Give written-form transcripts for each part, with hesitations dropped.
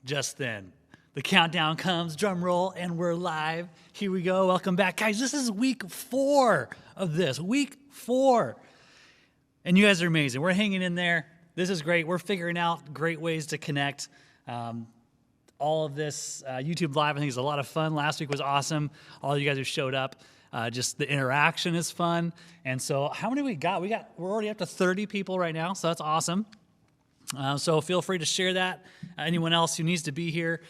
Just then. The countdown comes, drum roll, and we're live. Here we go. Welcome back. Guys, this is week 4 of this. Week 4. And you guys are amazing. We're hanging in there. This is great. We're figuring out great ways to connect. All of this YouTube Live, I think, is a lot of fun. Last week was awesome. All of you guys who showed up. Just the interaction is fun. And so how many we got? We're already up to 30 people right now, so that's awesome. So feel free to share that. Anyone else who needs to be here,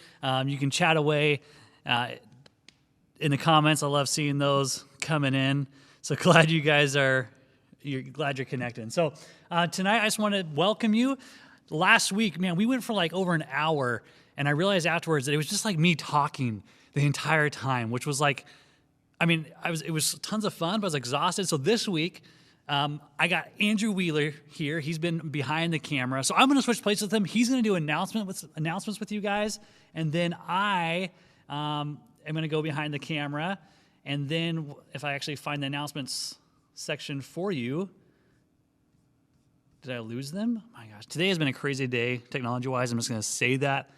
you can chat away in the comments. I love seeing those coming in. So glad you guys glad you're connected. So tonight I just want to welcome you. Last week, man, we went for like over an hour, and I realized afterwards that it was just like me talking the entire time, which was like, it was tons of fun, but I was exhausted. So this week, I got Andrew Wheeler here. He's been behind the camera. So I'm going to switch places with him. He's going to do announcements with you guys. And then I am going to go behind the camera. And then if I actually find the announcements section for you, did I lose them? Oh my gosh. Today has been a crazy day technology-wise. I'm just going to say that.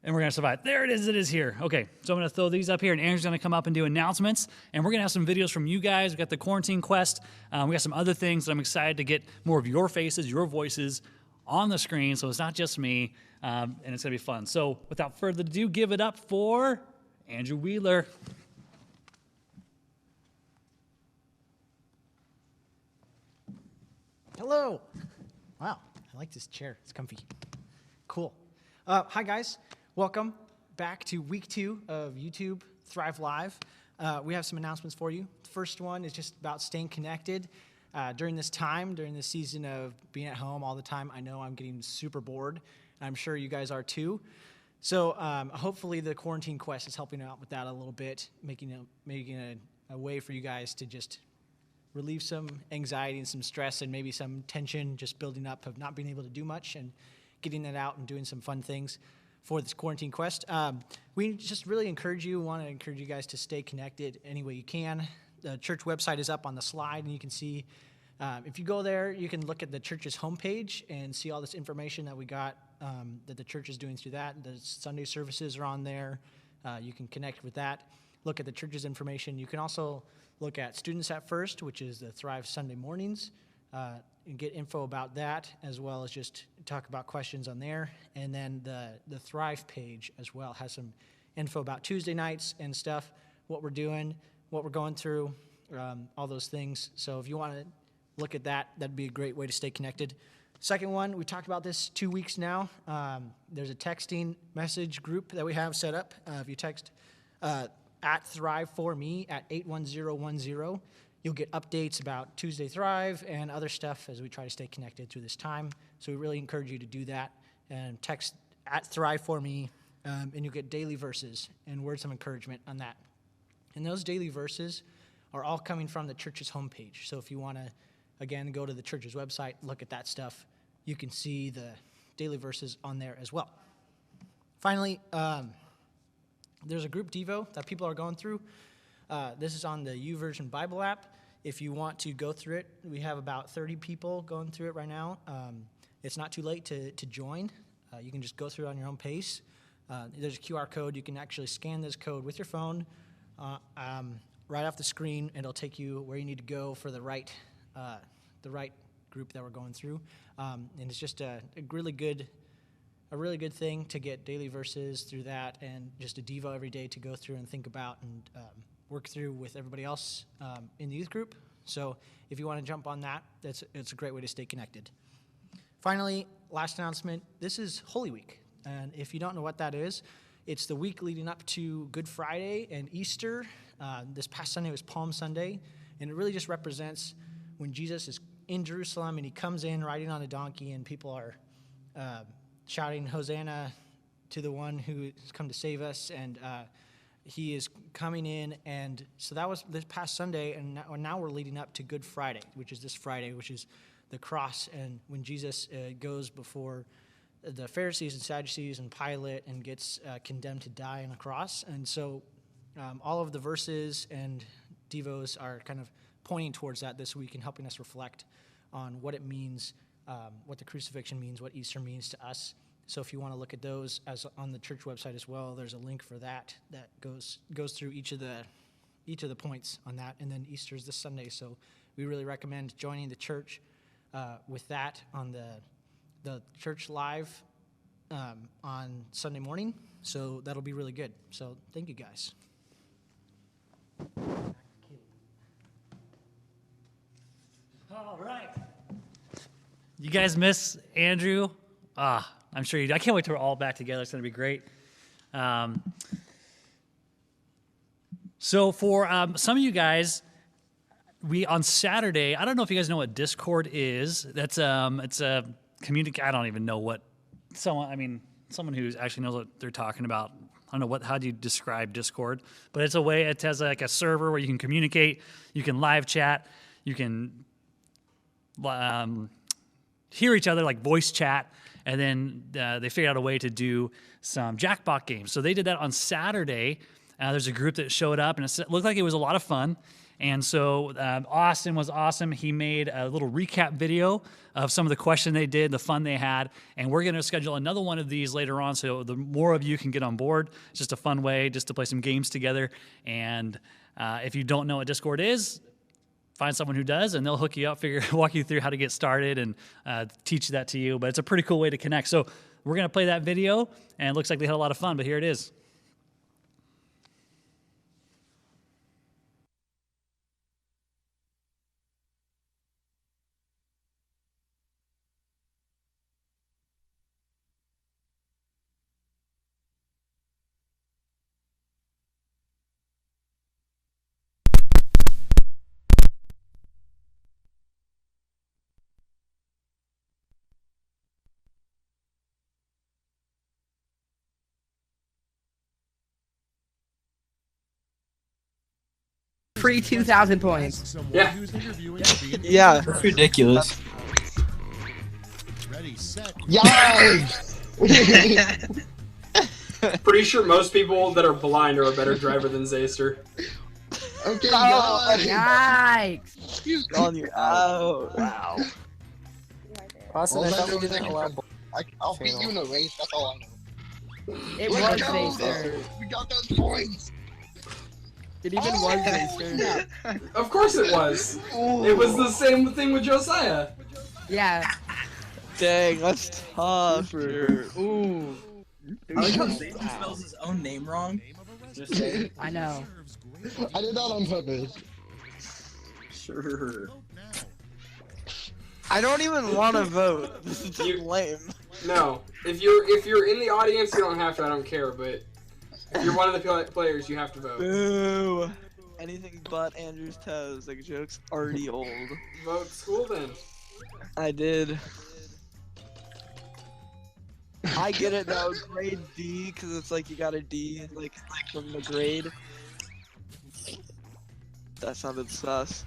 And we're going to survive. There it is. It is here. Okay, so I'm going to throw these up here, and Andrew's going to come up and do announcements. And we're going to have some videos from you guys. We've got the quarantine quest. We got some other things that I'm excited to get more of your faces, your voices on the screen, so it's not just me, and it's going to be fun. So without further ado, give it up for Andrew Wheeler. Hello. Wow, I like this chair. It's comfy. Cool. Hi, guys. Welcome back to week 2 of YouTube Thrive Live. We have some announcements for you. The first one is just about staying connected during this season of being at home all the time. I know I'm getting super bored, and I'm sure you guys are too. So hopefully the quarantine quest is helping out with that a little bit, making a way for you guys to just relieve some anxiety and some stress and maybe some tension just building up of not being able to do much and getting that out and doing some fun things for this quarantine quest. We just really want to encourage you guys to stay connected any way you can. The church website is up on the slide, and you can see, if you go there, you can look at the church's homepage and see all this information that we got that the church is doing through that. The Sunday services are on there. You can connect with that. Look at the church's information. You can also look at Students at First, which is the Thrive Sunday mornings, and get info about that, as well as just talk about questions on there. And then the Thrive page as well has some info about Tuesday nights and stuff, what we're doing, what we're going through, all those things. So if you want to look at that, that'd be a great way to stay connected. Second one, we talked about this 2 weeks now. There's a texting message group that we have set up. If you text at Thrive for Me at 81010, you'll get updates about Tuesday Thrive and other stuff as we try to stay connected through this time. So we really encourage you to do that and text at Thrive for Me, and you'll get daily verses and words of encouragement on that. And those daily verses are all coming from the church's homepage. So if you want to, again, go to the church's website, look at that stuff, you can see the daily verses on there as well. Finally, there's a group Devo that people are going through. This is on the YouVersion Bible app. If you want to go through it, we have about 30 people going through it right now. It's not too late to join. You can just go through it on your own pace. There's a QR code. You can actually scan this code with your phone right off the screen, and it'll take you where you need to go for the right group that we're going through. And it's just a really good thing to get daily verses through that, and just a Devo every day to go through and think about and work through with everybody else in the youth group. So if you want to jump on that, it's a great way to stay connected. Finally, last announcement, this is Holy Week. And if you don't know what that is, it's the week leading up to Good Friday and Easter. This past Sunday was Palm Sunday, and it really just represents when Jesus is in Jerusalem and he comes in riding on a donkey, and people are shouting, Hosanna to the one who has come to save us, and he is coming in. And so that was this past Sunday, and now we're leading up to Good Friday, which is this Friday, which is the cross, and when Jesus goes before the Pharisees and Sadducees and Pilate and gets condemned to die on a cross. And so all of the verses and devos are kind of pointing towards that this week and helping us reflect on what it means, what the crucifixion means, what Easter means to us. So if you want to look at those as on the church website as well, there's a link for that goes through each of the points on that. And then Easter is this Sunday, so we really recommend joining the church with that on the church live on Sunday morning. So that'll be really good. So thank you guys. All right. You guys miss Andrew? I'm sure you do. I can't wait till we're all back together. It's going to be great. So for some of you guys, we on Saturday, I don't know if you guys know what Discord is. It's a community. I don't even know what someone who actually knows what they're talking about. I don't know how do you describe Discord, but it's a way, it has like a server where you can communicate, you can live chat, you can hear each other, like voice chat, and then they figured out a way to do some Jackbox games. So they did that on Saturday. There's a group that showed up, and it looked like it was a lot of fun. And so Austin was awesome. He made a little recap video of some of the questions they did, the fun they had, and we're going to schedule another one of these later on so the more of you can get on board. It's just a fun way just to play some games together. And if you don't know what Discord is, find someone who does, and they'll hook you up, walk you through how to get started and teach that to you. But it's a pretty cool way to connect. So we're going to play that video, and it looks like they had a lot of fun, but here it is. Free 2,000 points. Yeah. Yeah, that's ridiculous. Ready, set. Yes! Pretty sure most people that are blind are a better driver than Zayster. Okay, Oh, guys. yikes. He's calling you out. Wow. Austin, All I I thought know we is I didn't can allow I'll beat you in a race, that's all I know. It Let's was go! Zacer. We got those points! It even was Zacer. Of course it was. It was the same thing with Josiah. Yeah. Dang, that's tough, dude. Ooh. I like how Zayton spells his own name wrong. Just saying. I know. I did that on purpose. Sure. I don't even want to vote. This is just lame. No, if you're in the audience, you don't have to. I don't care. But if you're one of the players, you have to vote. Boo. Anything but Andrew's toes. Like, joke's already old. Vote school then. I did. I get it though, grade D, because it's like you got a D, like from the grade. That sounded sus.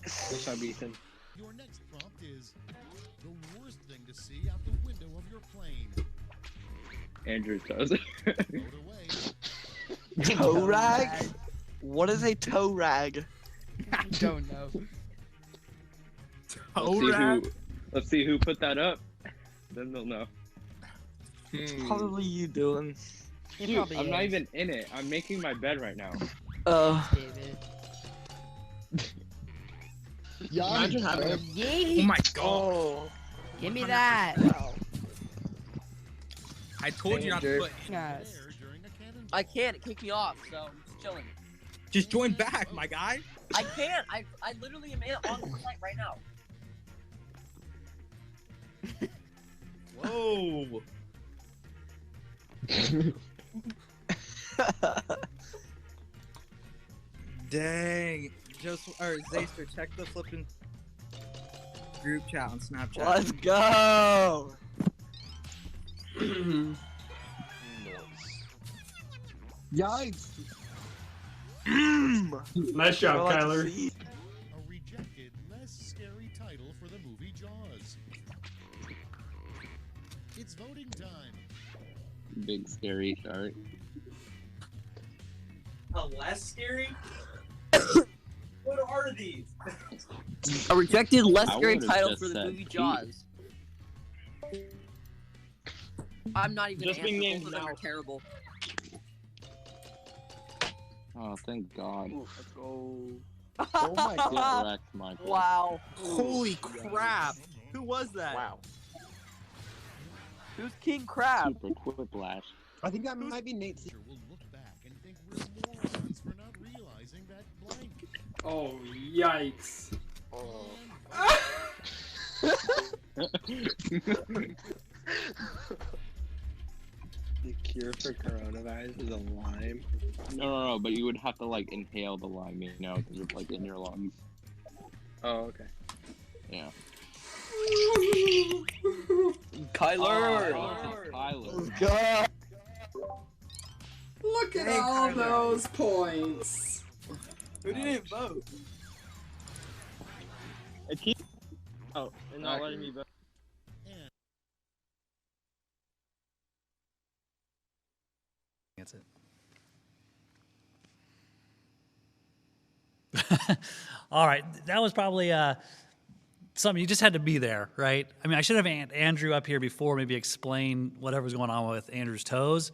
What's up, Ethan? Your next prompt is the worst thing to see out the window of your plane. Andrew does. Vote away. Toe rag? What is a toe rag? I don't know. Let's see who put that up. Then they'll know. Probably you, Dylan. It Dude, probably I'm not is. even in it. I'm making my bed right now. David. Imagine having a Oh Yeet. my god. Oh. Give me that. I told you not to put. Guys. There during a cannon. I can't. It kicked me off, so I'm just chilling. Just join back, my guy. I can't. I literally am on the site right now. Whoa. Dang. Just or Zaster, check the flipping group chat on Snapchat. Let's go. Yikes! Nice job, I like to Kyler. see- A rejected, less scary title for the movie Jaws. It's voting time. Big scary shark. Less scary? What are these? A rejected, less I scary would've title just for the said movie Pete. Jaws. I'm not even Just gonna being answer. named Both of them are now. terrible. Oh, thank God. Let's go. Oh my Get god! wrecked, Michael. Wow. Holy crap. Who was that? Wow. Who's King Crab? Super quiplash. I think that might be Nate. Future will look back and think we're morons for not realizing that blank. Oh, yikes. The cure for coronavirus is a lime. No, but you would have to like inhale the lime, you know, because it's like in your lungs. Oh, okay. Yeah. Kyler. Tyler. Let's go. Look at Hey, all Kyler. those points. Who didn't vote? It keeps. Oh, and not letting me vote. That's it. All right, that was probably something you just had to be there, right? I mean, I should have Andrew up here before, maybe explain whatever's going on with Andrew's toes.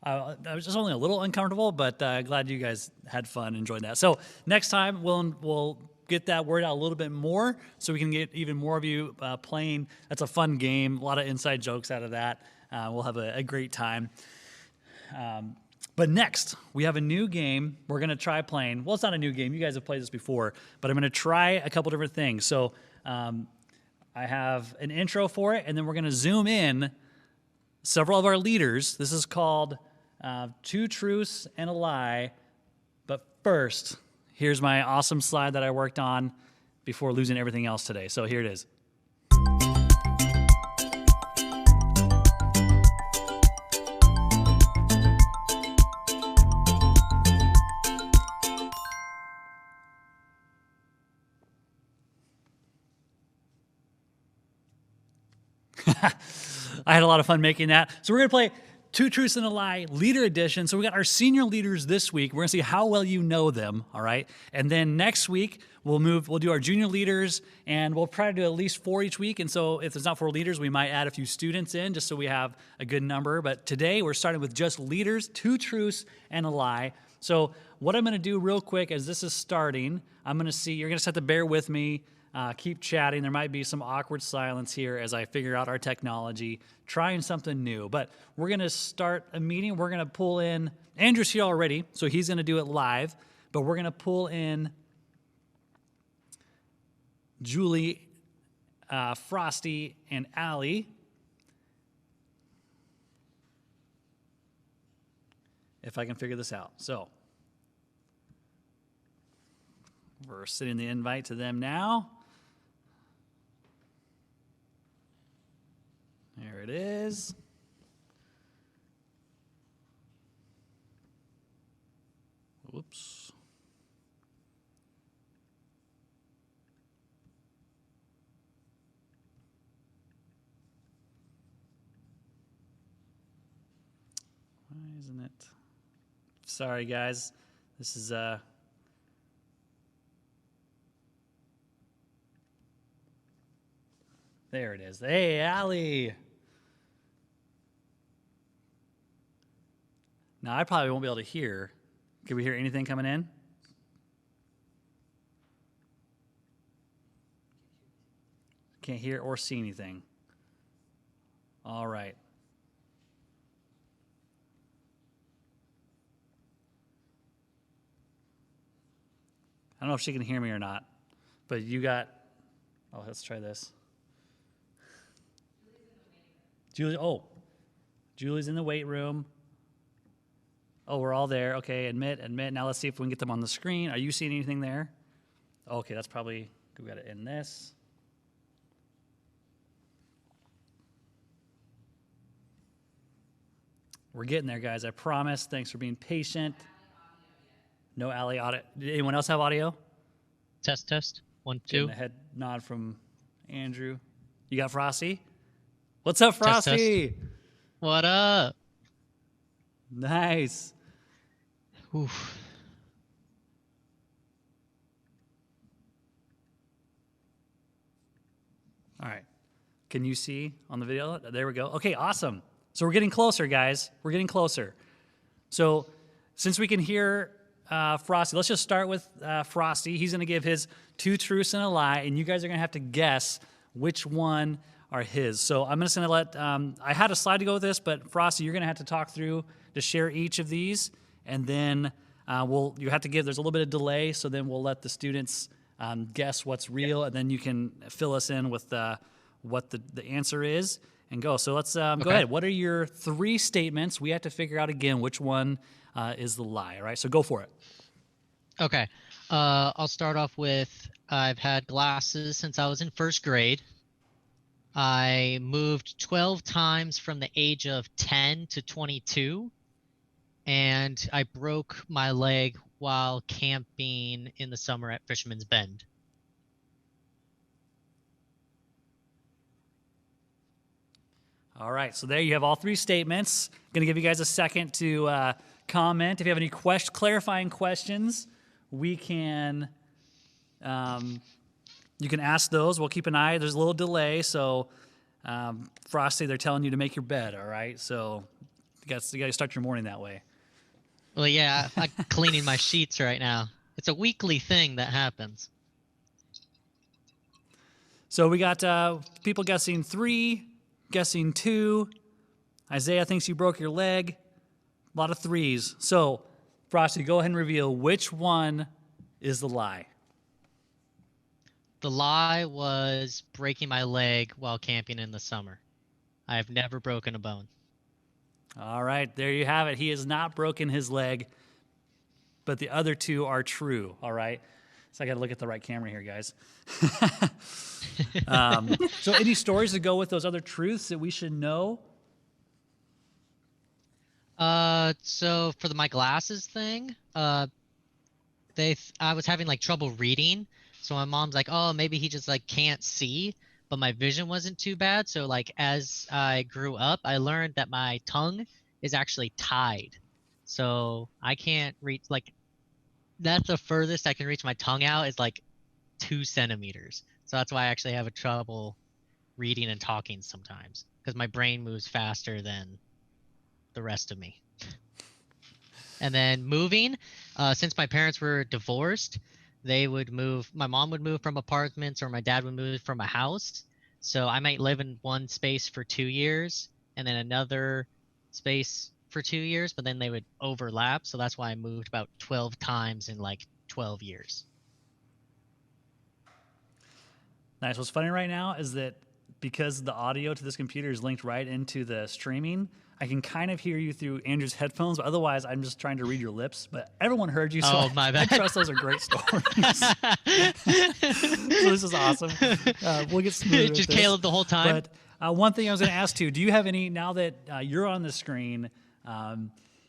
I was just only a little uncomfortable, but glad you guys had fun, enjoyed that. So next time we'll get that word out a little bit more, so we can get even more of you playing. That's a fun game, a lot of inside jokes out of that. We'll have a great time. But next, we have a new game we're going to try playing. Well, it's not a new game. You guys have played this before, but I'm going to try a couple different things. So I have an intro for it, and then we're going to zoom in several of our leaders. This is called Two Truths and a Lie. But first, here's my awesome slide that I worked on before losing everything else today. So here it is. I had a lot of fun making that. So we're going to play Two Truths and a Lie Leader Edition. So we got our senior leaders this week. We're going to see how well you know them, all right? And then next week, we'll do our junior leaders, and we'll try to do at least 4 each week. And so if there's not 4 leaders, we might add a few students in just so we have a good number. But today, we're starting with just leaders, 2 truths and a lie. So what I'm going to do real quick as this is starting, I'm going to see, you're going to just have to bear with me. Keep chatting. There might be some awkward silence here as I figure out our technology, trying something new. But we're going to start a meeting. We're going to pull in, Andrew's here already, so he's going to do it live. But we're going to pull in Julie, Frosty, and Allie. If I can figure this out. So we're sending the invite to them now. There it is. Whoops. Why isn't it? Sorry, guys. This is there it is. Hey, Allie. Now, I probably won't be able to hear. Can we hear anything coming in? Can't hear or see anything. All right. I don't know if she can hear me or not, but you got, oh, let's try this. Julie's in the weight room. Oh, we're all there. Okay, admit. Now let's see if we can get them on the screen. Are you seeing anything there? Okay, that's probably, we got to end this. We're getting there, guys. I promise. Thanks for being patient. No Allie audio. Did anyone else have audio? Test. 1, 2. Getting a head nod from Andrew. You got Frosty? What's up, Frosty? Test. What up? Nice. Oof. All right. Can you see on the video? There we go. Okay, awesome. So we're getting closer, guys. We're getting closer. So since we can hear Frosty, let's just start with Frosty. He's going to give his 2 truths and a lie, and you guys are going to have to guess which one are his. So I'm just going to let, I had a slide to go with this, but Frosty, you're going to have to talk through to share each of these, and then you have to give, there's a little bit of delay, so then we'll let the students guess what's real, and then you can fill us in with what the answer is and go. So let's go ahead. What are your 3 statements? We have to figure out again which one is the lie, all right? So go for it. Okay. I'll start off with I've had glasses since I was in 1st grade. I moved 12 times from the age of 10 to 22, and I broke my leg while camping in the summer at Fisherman's Bend. All right, so there you have all 3 statements. Going to give you guys a second to comment. If you have any clarifying questions, we can you can ask those. We'll keep an eye. There's a little delay, so Frosty, they're telling you to make your bed. All right, so you got to start your morning that way. Well, yeah, I'm cleaning my sheets right now. It's a weekly thing that happens. So we got people guessing 3, guessing 2. Isaiah thinks you broke your leg. A lot of 3s. So, Frosty, go ahead and reveal which one is the lie. The lie was breaking my leg while camping in the summer. I have never broken a bone. All right, there you have it. He has not broken his leg, but the other 2 are true. All right. So I got to look at the right camera here, guys. So any stories to go with those other truths that we should know? So for my glasses thing, I was having like trouble reading. So my mom's like, oh, maybe he just like can't see, but my vision wasn't too bad. So like as I grew up, I learned that my tongue is actually tied. So I can't reach, like, that's the furthest I can reach my tongue out is like 2 centimeters. So that's why I actually have a trouble reading and talking sometimes, because my brain moves faster than the rest of me. And then moving, since my parents were divorced, they would move, my mom would move from apartments or my dad would move from a house. So I might live in one space for 2 years and then another space for 2 years, but then they would overlap. So that's why I moved about 12 times in like 12 years. Nice. What's funny right now is that because the audio to this computer is linked right into the streaming, I can kind of hear you through Andrew's headphones, but otherwise I'm just trying to read your lips. But everyone heard you, so Oh, my I bad. trust those are great stories. So this is awesome. We'll get smooth with Just this. Caleb the whole time. But one thing I was going to ask too, do you have any, now that you're on the screen,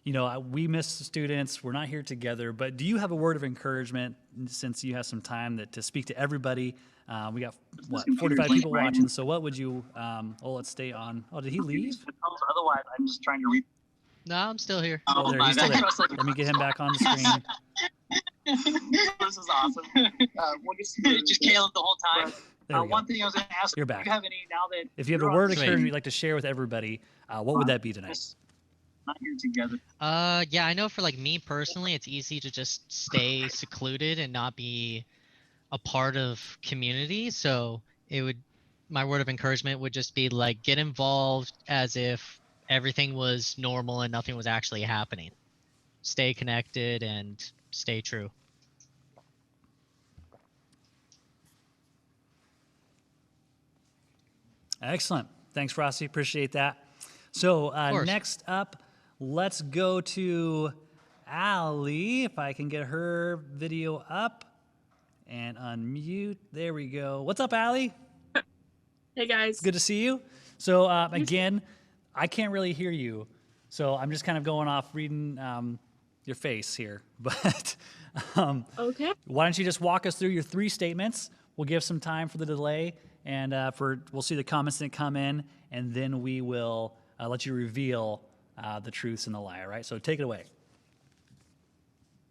we miss students, we're not here together, but do you have a word of encouragement since you have some time to speak to everybody? We got, 45 people watching, so what would you, let's stay on. Oh, did he leave? Otherwise, I'm just trying to read. No, I'm still here. Oh, there, he's still there. Let me get him back on the screen. This is awesome. We'll just Caleb the whole time. There we go. One thing I was going to ask, You're do back. you have any now that If you have a you're word of Sweet. encouragement you'd like to share with everybody, what would that be tonight? not here together? Yeah, I know for like me personally, it's easy to just stay secluded and not be a part of community. So my word of encouragement would just be like, get involved as if everything was normal and nothing was actually happening. Stay connected and stay true. Excellent. Thanks, Rossi. Appreciate that. So course. next up, let's go to Allie, if I can get her video up and unmute. There we go. What's up, Allie? Hey, guys. Good to see you. So again, I can't really hear you, so I'm just kind of going off reading your face here. But Okay. why don't you just walk us through your 3 statements? We'll give some time for the delay, and we'll see the comments that come in, and then we will let you reveal the truths and the lie. All right. So take it away.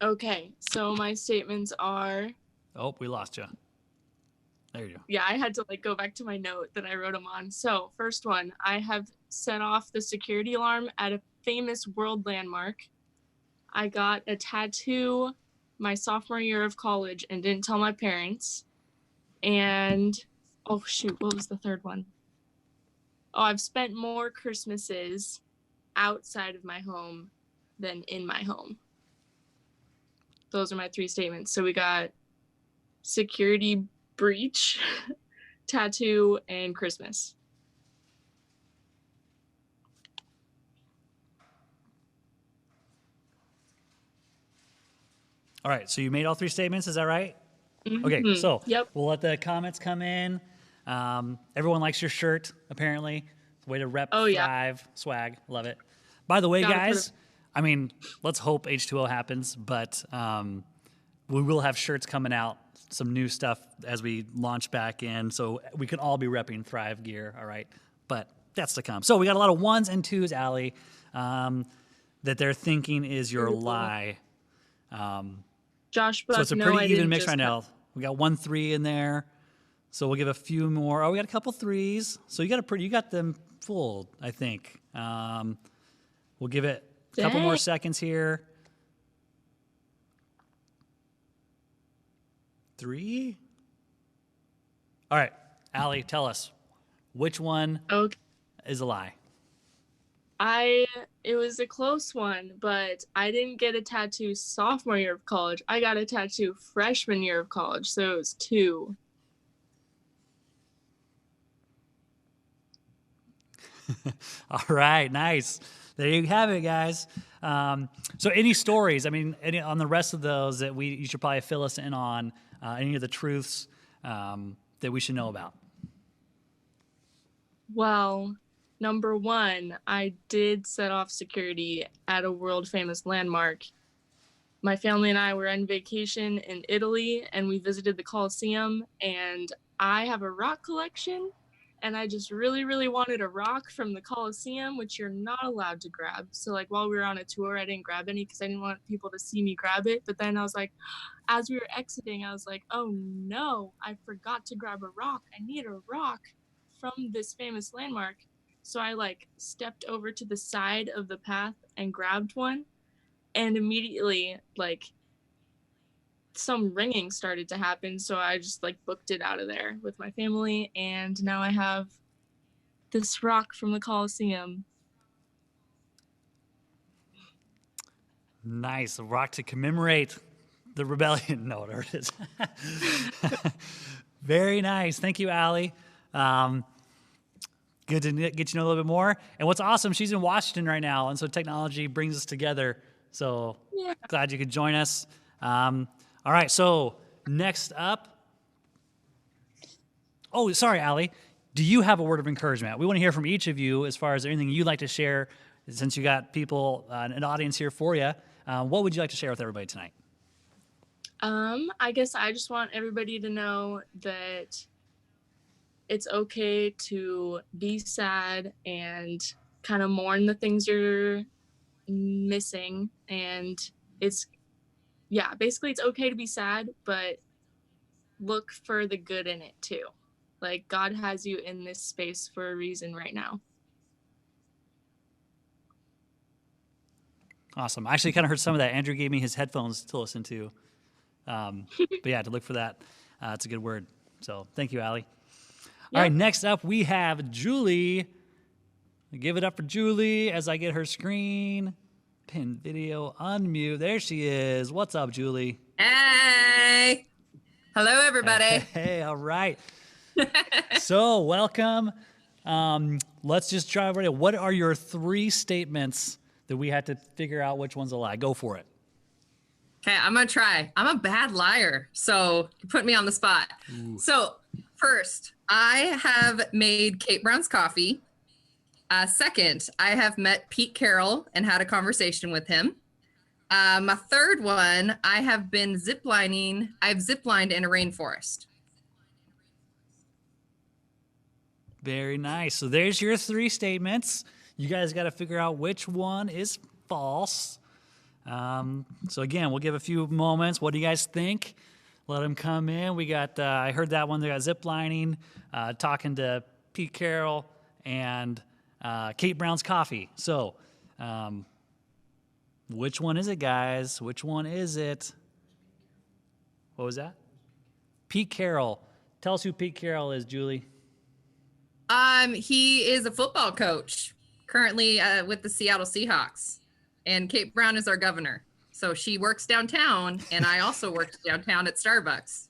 Okay. So my statements are, Oh, we lost you. There you go. yeah, I had to go back to my note that I wrote them on. So first one, I have set off the security alarm at a famous world landmark. I got a tattoo my sophomore year of college and didn't tell my parents. And, oh shoot, what was the third one? Oh, I've spent more Christmases outside of my home than in my home. Those are my 3 statements. So we got security breach, tattoo, and Christmas. All right. So you made all 3 statements. Is that right? Okay. So Yep. we'll let the comments come in. Everyone likes your shirt, apparently. Way to rep Oh, yeah. Thrive swag. Love it. By the way, Gotta put guys, I mean, let's hope H2O happens, but we will have shirts coming out, some new stuff as we launch back in, so we can all be repping Thrive gear, all right? But that's to come. So we got a lot of 1s and 2s, Allie, that they're thinking is your Beautiful. lie. Josh Buck, So it's a no, pretty I even didn't mix just right now. We got 1 3 in there. So we'll give a few more. Oh, we got a couple 3s. So you got them full, I think. We'll give it a couple more Dang. seconds here. 3. All right, Allie, tell us which one Okay. is a lie. It was a close one, but I didn't get a tattoo sophomore year of college. I got a tattoo freshman year of college, so it was 2. All right, nice. There you have it, guys. So any stories, I mean, on the rest of those that you should probably fill us in on, any of the truths that we should know about? Well, number 1, I did set off security at a world famous landmark. My family and I were on vacation in Italy and we visited the Colosseum, and I have a rock collection and I just really, really wanted a rock from the Colosseum, which you're not allowed to grab. So while we were on a tour, I didn't grab any because I didn't want people to see me grab it. But then I was like, as we were exiting, I was like, oh no, I forgot to grab a rock. I need a rock from this famous landmark. So I stepped over to the side of the path and grabbed one, and immediately some ringing started to happen, so I just booked it out of there with my family, and now I have this rock from the Colosseum. Nice, a rock to commemorate the rebellion. No, there it is. Very nice. Thank you, Allie. Good to get to know a little bit more. And what's awesome, she's in Washington right now, and so technology brings us together. So glad you could join us. All right, so next up. Oh, sorry, Allie. Do you have a word of encouragement? We want to hear from each of you as far as anything you'd like to share, since you got people, an audience here for you. What would you like to share with everybody tonight? I guess I just want everybody to know that it's okay to be sad and kind of mourn the things you're missing. And basically it's okay to be sad, but look for the good in it too. Like, God has you in this space for a reason right now. Awesome. I actually kind of heard some of that. Andrew gave me his headphones to listen to. But yeah, to look for that. It's a good word. So thank you, Allie. All right, next up we have Julie. Give it up for Julie as I get her screen. Pin video, unmute. There she is. What's up, Julie? Hey. Hello, everybody. Hey, all right. So welcome. Let's just drive right in. What are your 3 statements that we had to figure out which one's a lie? Go for it. Okay, I'm going to try. I'm a bad liar, so you put me on the spot. Ooh. So first, I have made Kate Brown's coffee. Second, I have met Pete Carroll and had a conversation with him. My third one, I have been ziplining. I've ziplined in a rainforest. Very nice. So there's your 3 statements. You guys got to figure out which one is false. So again, we'll give a few moments. What do you guys think? Let them come in. We got, I heard that one. They got ziplining, talking to Pete Carroll, and Kate Brown's coffee. So which one is it, guys? Which one is it? What was that? Pete Carroll. Tell us who Pete Carroll is, Julie. He is a football coach currently with the Seattle Seahawks, and Kate Brown is our governor. So she works downtown, and I also worked downtown at Starbucks.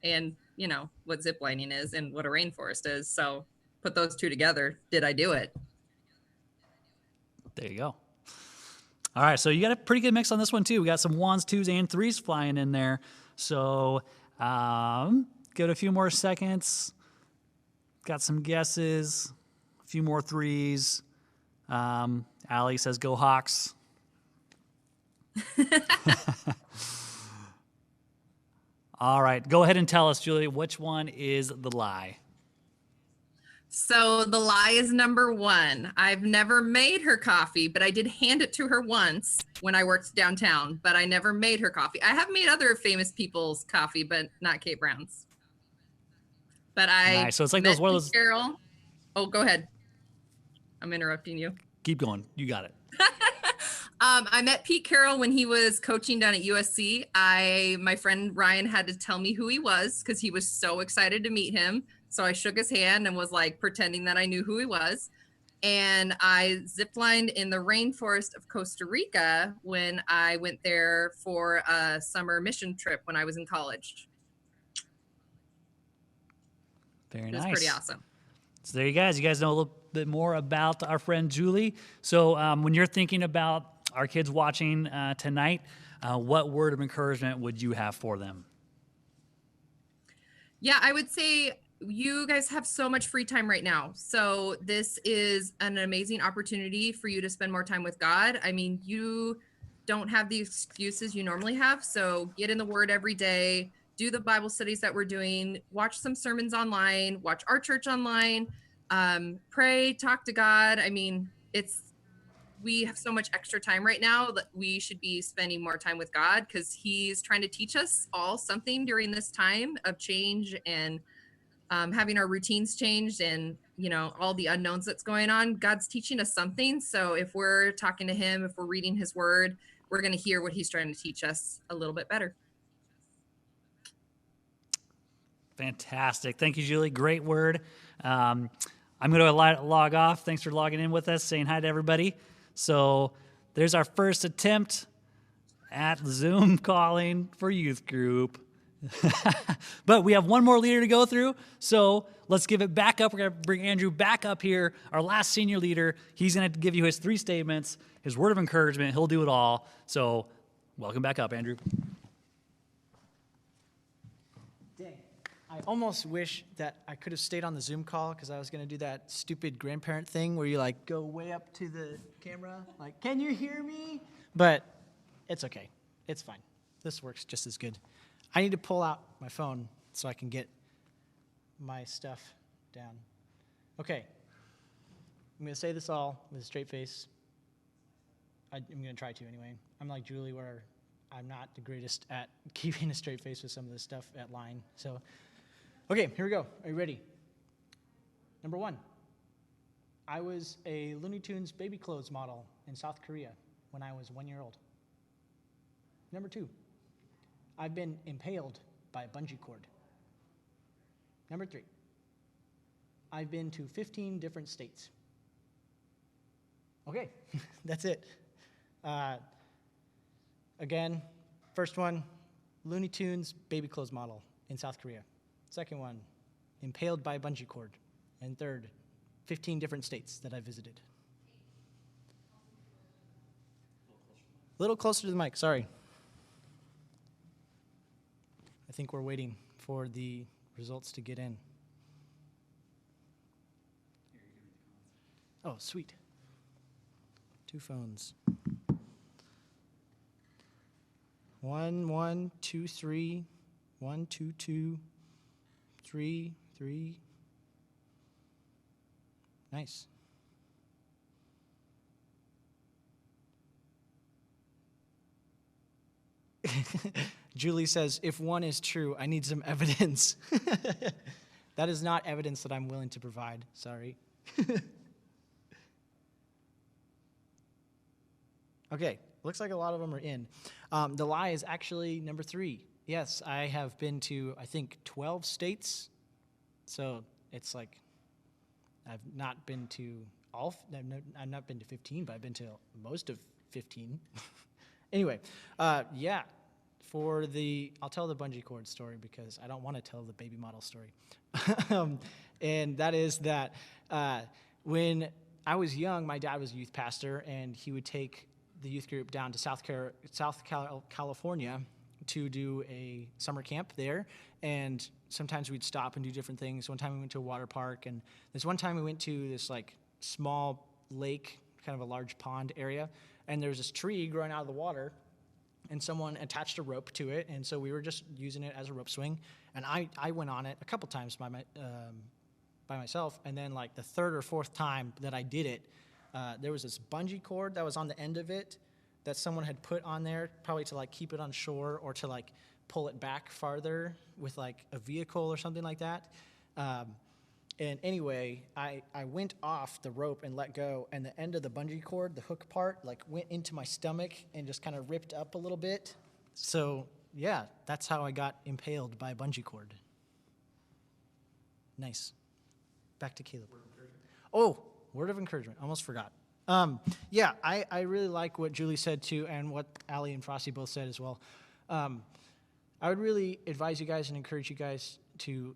And you know what ziplining is and what a rainforest is. So put those 2 together. Did I do it? There you go. All right, so you got a pretty good mix on this one too. We got some 1s, 2s, and 3s flying in there. So give it a few more seconds. Got some guesses, a few more 3s. Allie says, go Hawks. All right, go ahead and tell us, Julie, which one is the lie? So the lie is number 1. I've never made her coffee, but I did hand it to her once when I worked downtown, but I never made her coffee. I have made other famous people's coffee, but not Kate Brown's. But nice. So it's like those one of those. Carol. Oh, go ahead. I'm interrupting you. Keep going. You got it. I met Pete Carroll when he was coaching down at USC. My friend Ryan had to tell me who he was because he was so excited to meet him. So I shook his hand and was like pretending that I knew who he was. And I ziplined in the rainforest of Costa Rica when I went there for a summer mission trip when I was in college. Very nice. It was pretty awesome. So there you guys. You guys know a little bit more about our friend Julie. So when you're thinking about our kids watching tonight, what word of encouragement would you have for them? Yeah, I would say you guys have so much free time right now. So this is an amazing opportunity for you to spend more time with God. I mean, you don't have the excuses you normally have. So get in the Word every day. Do the Bible studies that we're doing, watch some sermons online, watch our church online, pray, talk to God. I mean, we have so much extra time right now that we should be spending more time with God because he's trying to teach us all something during this time of change and having our routines changed and, you know, all the unknowns that's going on. God's teaching us something. So if we're talking to him, if we're reading his word, we're going to hear what he's trying to teach us a little bit better. Fantastic. Thank you, Julie. Great word. I'm going to log off. Thanks for logging in with us, saying hi to everybody. So there's our first attempt at Zoom calling for youth group. But we have one more leader to go through, so let's give it back up. We're going to bring Andrew back up here, our last senior leader. He's going to give you his 3 statements, his word of encouragement. He'll do it all. So welcome back up, Andrew. Dang. I almost wish that I could have stayed on the Zoom call because I was going to do that stupid grandparent thing where you like go way up to the camera, like, can you hear me? But it's okay. It's fine. This works just as good. I need to pull out my phone so I can get my stuff down. Okay. I'm going to say this all with a straight face. I'm going to try to anyway. I'm like Julie where I'm not the greatest at keeping a straight face with some of this stuff at line. So, okay, here we go. Are you ready? Number 1. I was a Looney Tunes baby clothes model in South Korea when I was 1 year old. Number 2. I've been impaled by a bungee cord. Number 3. I've been to 15 different states. Okay, that's it. Again, first one, Looney Tunes baby clothes model in South Korea. Second one, impaled by a bungee cord. And third, 15 different states that I visited. A little closer to the mic, sorry. I think we're waiting for the results to get in. Oh, sweet. 2 phones. 1, 1, 2, 3. 1, 2, 2. 3, 3. Nice. Julie says, if 1 is true, I need some evidence. That is not evidence that I'm willing to provide. Sorry. Okay, looks like a lot of them are in. The lie is actually number 3. Yes, I have been to, I think, 12 states. So it's like, I've not been to I've not been to 15, but I've been to most of 15. Anyway, yeah. I'll tell the bungee cord story because I don't want to tell the baby model story. And that is that when I was young, my dad was a youth pastor, and he would take the youth group down to South California to do a summer camp there. And sometimes we'd stop and do different things. One time we went to a water park, and this one time we went to this like small lake, kind of a large pond area, and there was this tree growing out of the water, and someone attached a rope to it, and so we were just using it as a rope swing. And I went on it a couple times by myself, and then like the 3rd or 4th time that I did it, there was this bungee cord that was on the end of it that someone had put on there, probably to like keep it on shore or to like pull it back farther with like a vehicle or something like that. And anyway, I went off the rope and let go, and the end of the bungee cord, the hook part, like went into my stomach and just kind of ripped up a little bit. So yeah, that's how I got impaled by a bungee cord. Nice. Back to Caleb. Oh, word of encouragement. Almost forgot. Yeah, I really like what Julie said too, and what Allie and Frosty both said as well. I would really advise you guys and encourage you guys to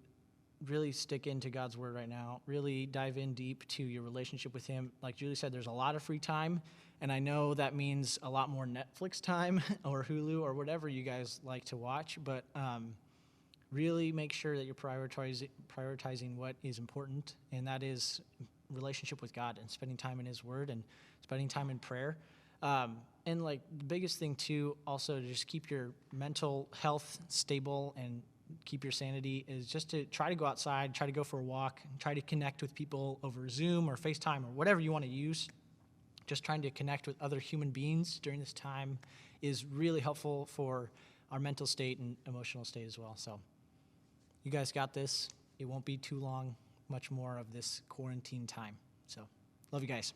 really stick into God's word right now. Really dive in deep to your relationship with him. Like Julie said, there's a lot of free time, and I know that means a lot more Netflix time or Hulu or whatever you guys like to watch, but really make sure that you're prioritizing what is important, and that is relationship with God and spending time in his word and spending time in prayer. And like the biggest thing too, also to just keep your mental health stable and keep your sanity, is just to try to go outside, try to go for a walk, try to connect with people over Zoom or FaceTime or whatever you want to use. Just trying to connect with other human beings during this time is really helpful for our mental state and emotional state as well. So you guys got this. It won't be too long, much more of this quarantine time. So love you guys.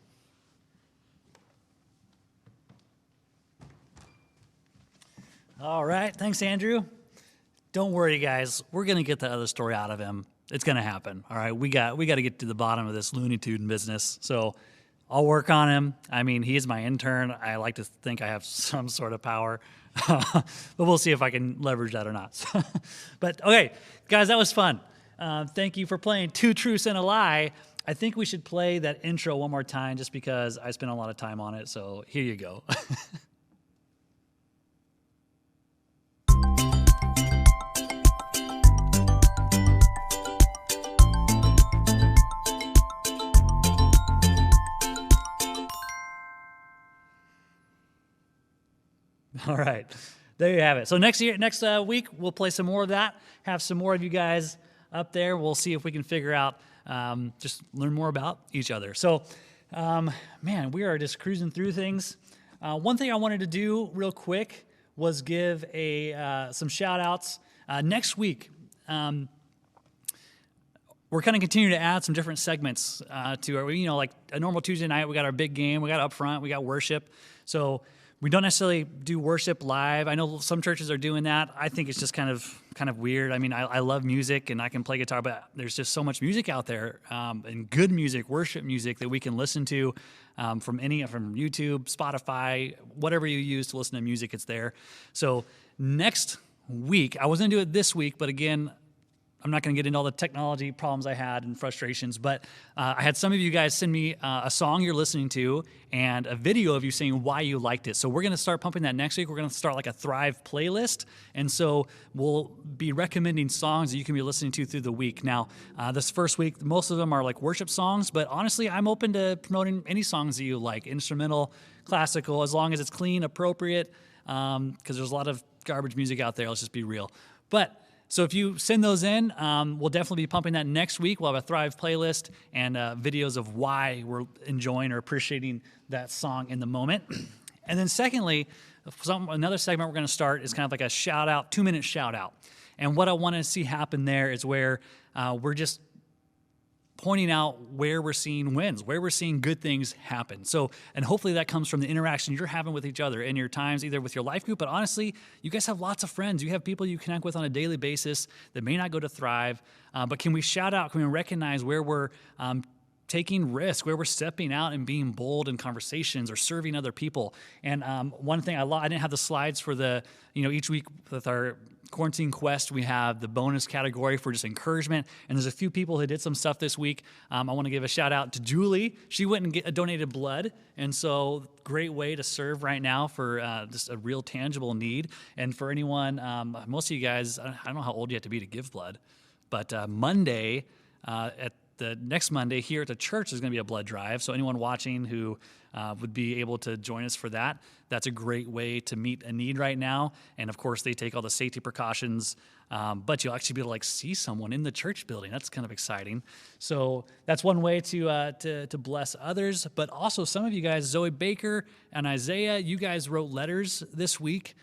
All right. Thanks, Andrew. Don't worry, guys. We're going to get the other story out of him. It's going to happen. All right. We got to get to the bottom of this Looney Tune business. So I'll work on him. I mean, he is my intern. I like to think I have some sort of power, but we'll see if I can leverage that or not. But okay, guys, that was fun. Thank you for playing Two Truths and a Lie. I think we should play that intro one more time just because I spent a lot of time on it. So here you go. All right, there you have it. So next week, we'll play some more of that, have some more of you guys up there. We'll see if we can figure out, just learn more about each other. So, man, we are just cruising through things. One thing I wanted to do real quick was give some shout outs. Next week, we're kind of continuing to add some different segments to our, like a normal Tuesday night, we got our big game, we got up front, we got worship. So we don't necessarily do worship live. I know some churches are doing that. I think it's just kind of weird. I mean, I love music and I can play guitar, but there's just so much music out there, and good music, worship music that we can listen to from YouTube, Spotify, whatever you use to listen to music, it's there. So next week, I was going to do it this week, but again, I'm not going to get into all the technology problems I had and frustrations, but I had some of you guys send me a song you're listening to and a video of you saying why you liked it. So we're going to start pumping that next week. We're going to start like a Thrive playlist. And so we'll be recommending songs that you can be listening to through the week. Now, this first week, most of them are like worship songs, but honestly, I'm open to promoting any songs that you like, instrumental, classical, as long as it's clean, appropriate, because there's a lot of garbage music out there. Let's just be real. So if you send those in, we'll definitely be pumping that next week. We'll have a Thrive playlist and videos of why we're enjoying or appreciating that song in the moment. And then secondly, another segment we're going to start is kind of like a shout out, 2-minute shout out. And what I want to see happen there is where we're just pointing out where we're seeing wins, where we're seeing good things happen. So, and hopefully that comes from the interaction you're having with each other in your times, either with your life group, but honestly, you guys have lots of friends. You have people you connect with on a daily basis that may not go to Thrive, but can we shout out, can we recognize where we're taking risk, where we're stepping out and being bold in conversations or serving other people? And one thing I didn't have the slides for each week with our Quarantine Quest, we have the bonus category for just encouragement. And there's a few people who did some stuff this week. I want to give a shout out to Julie. She went and donated blood. And so great way to serve right now for just a real tangible need. And for anyone, most of you guys, I don't know how old you have to be to give blood, but Monday, at the next Monday here at the church is going to be a blood drive. So anyone watching who would be able to join us for that, that's a great way to meet a need right now. And of course, they take all the safety precautions, but you'll actually be able to see someone in the church building. That's kind of exciting. So that's one way to bless others. But also some of you guys, Zoe Baker and Isaiah, you guys wrote letters this week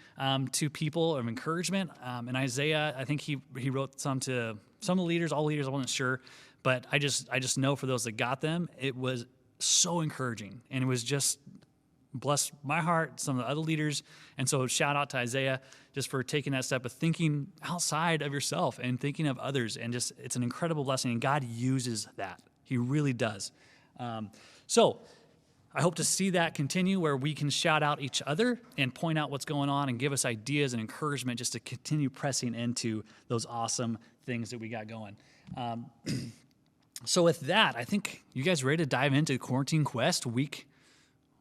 to people of encouragement. And Isaiah, I think he wrote some to some of the leaders, all leaders, I wasn't sure. But I just know for those that got them, it was so encouraging. And it was just blessed my heart, some of the other leaders. And so shout out to Isaiah just for taking that step of thinking outside of yourself and thinking of others. And just, it's an incredible blessing. And God uses that. He really does. So I hope to see that continue where we can shout out each other and point out what's going on and give us ideas and encouragement just to continue pressing into those awesome things that we got going. So with that, I think you guys ready to dive into Quarantine Quest week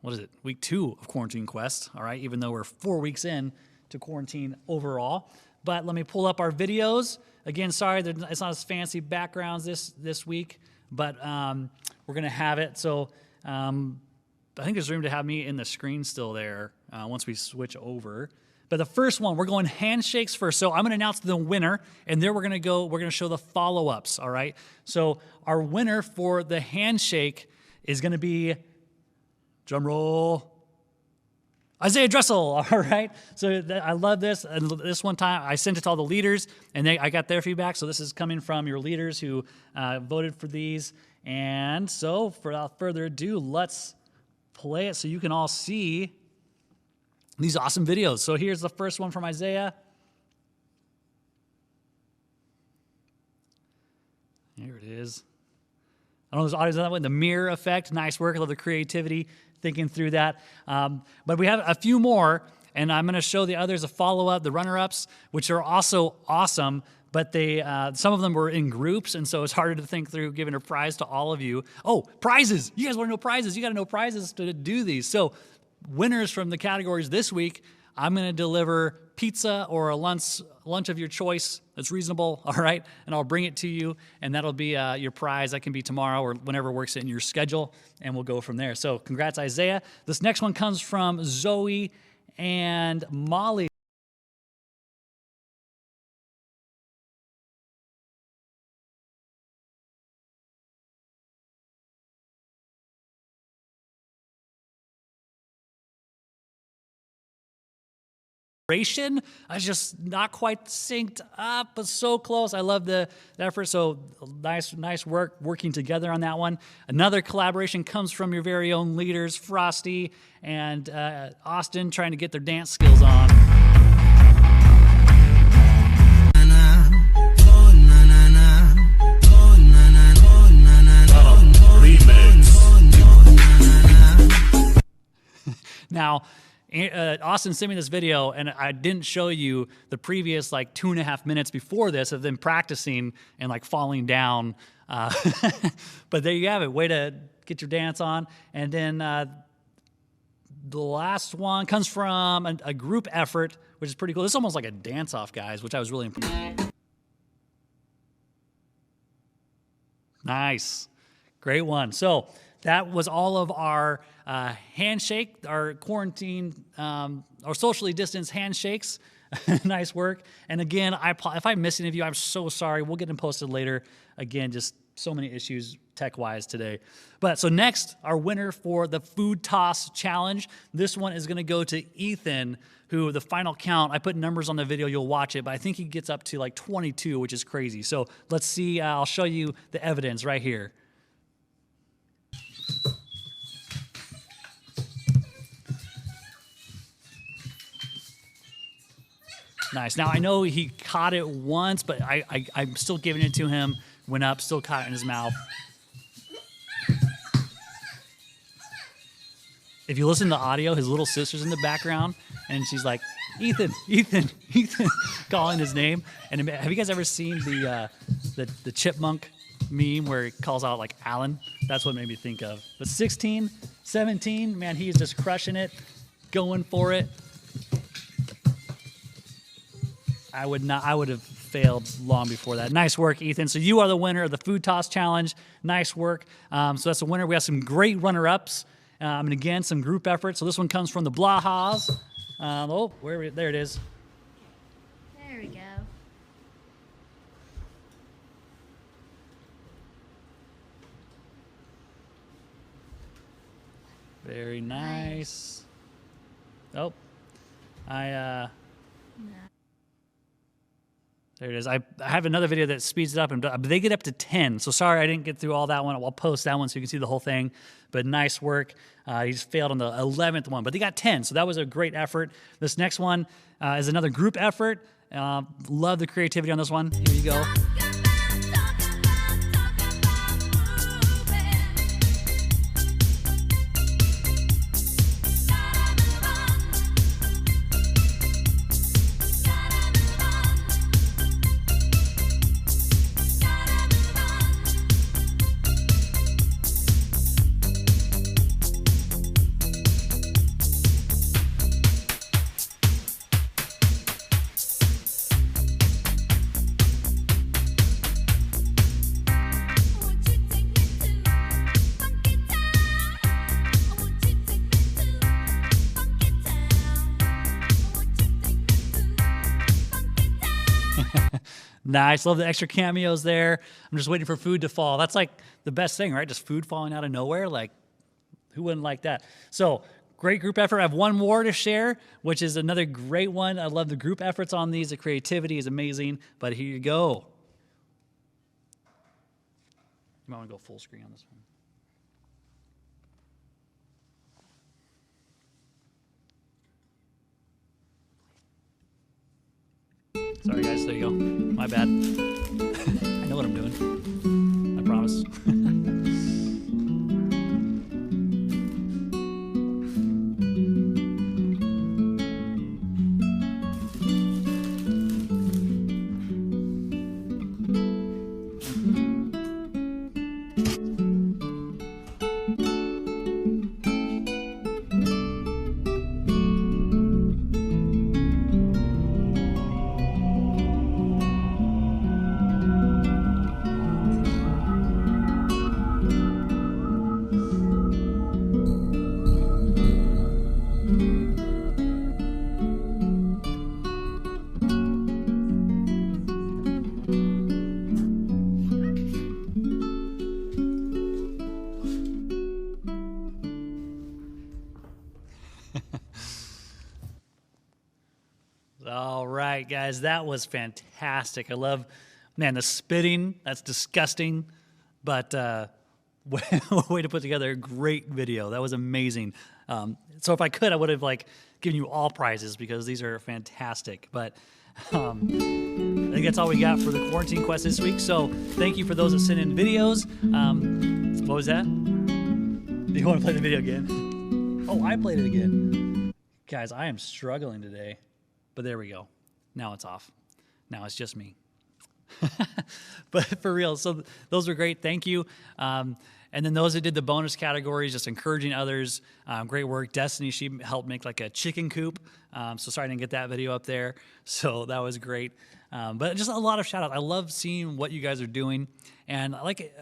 2 of Quarantine Quest, all right, even though we're 4 weeks in to quarantine overall. But let me pull up our videos. Again, sorry, it's not as fancy backgrounds this week, but we're going to have it. So I think there's room to have me in the screen still there once we switch over. But the first one, we're going handshakes first. So I'm going to announce the winner, and then we're going to show the follow-ups, all right? So our winner for the handshake is going to be, drum roll, Isaiah Dressel, all right? So I love this. And this one time, I sent it to all the leaders, and I got their feedback. So this is coming from your leaders who voted for these. And so without further ado, let's play it so you can all see these awesome videos. So here's the first one from Isaiah. Here it is. I don't know if there's audios on that one. The mirror effect, nice work. I love the creativity, thinking through that. But we have a few more, and I'm going to show the others a follow-up, the runner-ups, which are also awesome. But they, some of them were in groups, and so it's harder to think through giving a prize to all of you. Oh, prizes! You guys want to know prizes? You got to know prizes to do these. So, winners from the categories this week, I'm going to deliver pizza or a lunch of your choice that's reasonable, all right? And I'll bring it to you, and that'll be your prize. That can be tomorrow or whenever works in your schedule, and we'll go from there. So, congrats, Isaiah. This next one comes from Zoe and Molly. I was just not quite synced up, but so close. I love the effort. So nice work working together on that one. Another collaboration comes from your very own leaders, Frosty and Austin, trying to get their dance skills on. Now, Austin sent me this video, and I didn't show you the previous like 2.5 minutes before this of them practicing and like falling down. But there you have it. Way to get your dance on. And then the last one comes from a group effort, which is pretty cool. This is almost like a dance-off, guys, which I was really impressed. Nice. Great one. So that was all of our handshake, our quarantine, our socially distanced handshakes. Nice work. And again, if I miss any of you, I'm so sorry. We'll get them posted later. Again, just so many issues tech-wise today. But so next, our winner for the food toss challenge. This one is going to go to Ethan, who the final count, I put numbers on the video, you'll watch it, but I think he gets up to like 22, which is crazy. So let's see. I'll show you the evidence right here. Nice. Now, I know he caught it once, but I'm still giving it to him. Went up, still caught it in his mouth. If you listen to the audio, his little sister's in the background, and she's like, Ethan, Ethan, Ethan, calling his name. And have you guys ever seen the chipmunk meme where he calls out like Alan? That's what made me think of. But 16, 17, man, he is just crushing it, going for it. I would have failed long before that. Nice work, Ethan. So you are the winner of the food toss challenge. Nice work. So that's the winner. We have some great runner-ups, and again, some group efforts. So this one comes from the Blahas. There it is. There we go. Very nice. Oh, there it is. I have another video that speeds it up, but they get up to 10. So sorry I didn't get through all that one. I'll post that one so you can see the whole thing. But nice work. He just failed on the 11th one, but they got 10. So that was a great effort. This next one is another group effort. Love the creativity on this one. Here you go. Nice. Love the extra cameos there. I'm just waiting for food to fall. That's like the best thing, right? Just food falling out of nowhere. Like, who wouldn't like that? So, great group effort. I have one more to share, which is another great one. I love the group efforts on these. The creativity is amazing. But here you go. You might want to go full screen on this one. Sorry, guys. There you go. My bad. I know what I'm doing. I promise. guys. That was fantastic. I love, man, the spitting. That's disgusting, but way to put together a great video. That was amazing. So if I could, I would have like given you all prizes because these are fantastic. But I think that's all we got for the quarantine quest this week. So thank you for those that sent in videos. What was that? Do you want to play the video again? Oh, I played it again. Guys, I am struggling today, but there we go. Now it's off. Now it's just me. But for real, so those were great. Thank you. And then those that did the bonus categories, just encouraging others. Great work. Destiny, she helped make like a chicken coop. So sorry I didn't get that video up there. So that was great. But just a lot of shout out. I love seeing what you guys are doing. And like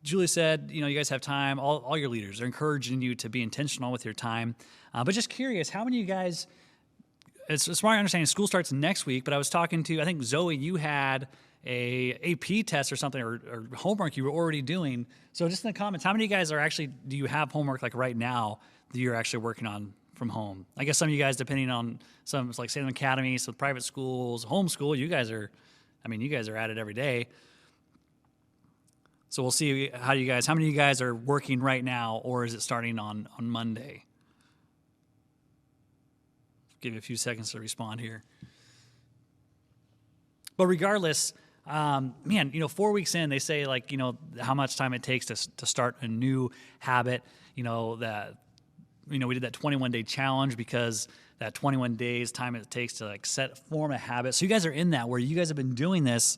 Julie said, you know, you guys have time. All your leaders are encouraging you to be intentional with your time. But just curious, how many of you guys, it's my understanding school starts next week, but I was talking to, I think Zoe, you had a AP test or something or homework you were already doing. So just in the comments, how many of you guys are actually, do you have homework like right now that you're actually working on from home? I guess some of you guys, depending on some, it's like Salem Academy, some private schools, homeschool, you guys are, I mean, you guys are at it every day. So we'll see how many of you guys are working right now, or is it starting on Monday? Give you a few seconds to respond here. But regardless, man, you know, 4 weeks in, they say like, you know, how much time it takes to start a new habit. You know, that, you know, we did that 21-day challenge because that 21 days time it takes to like form a habit. So you guys are in that where you guys have been doing this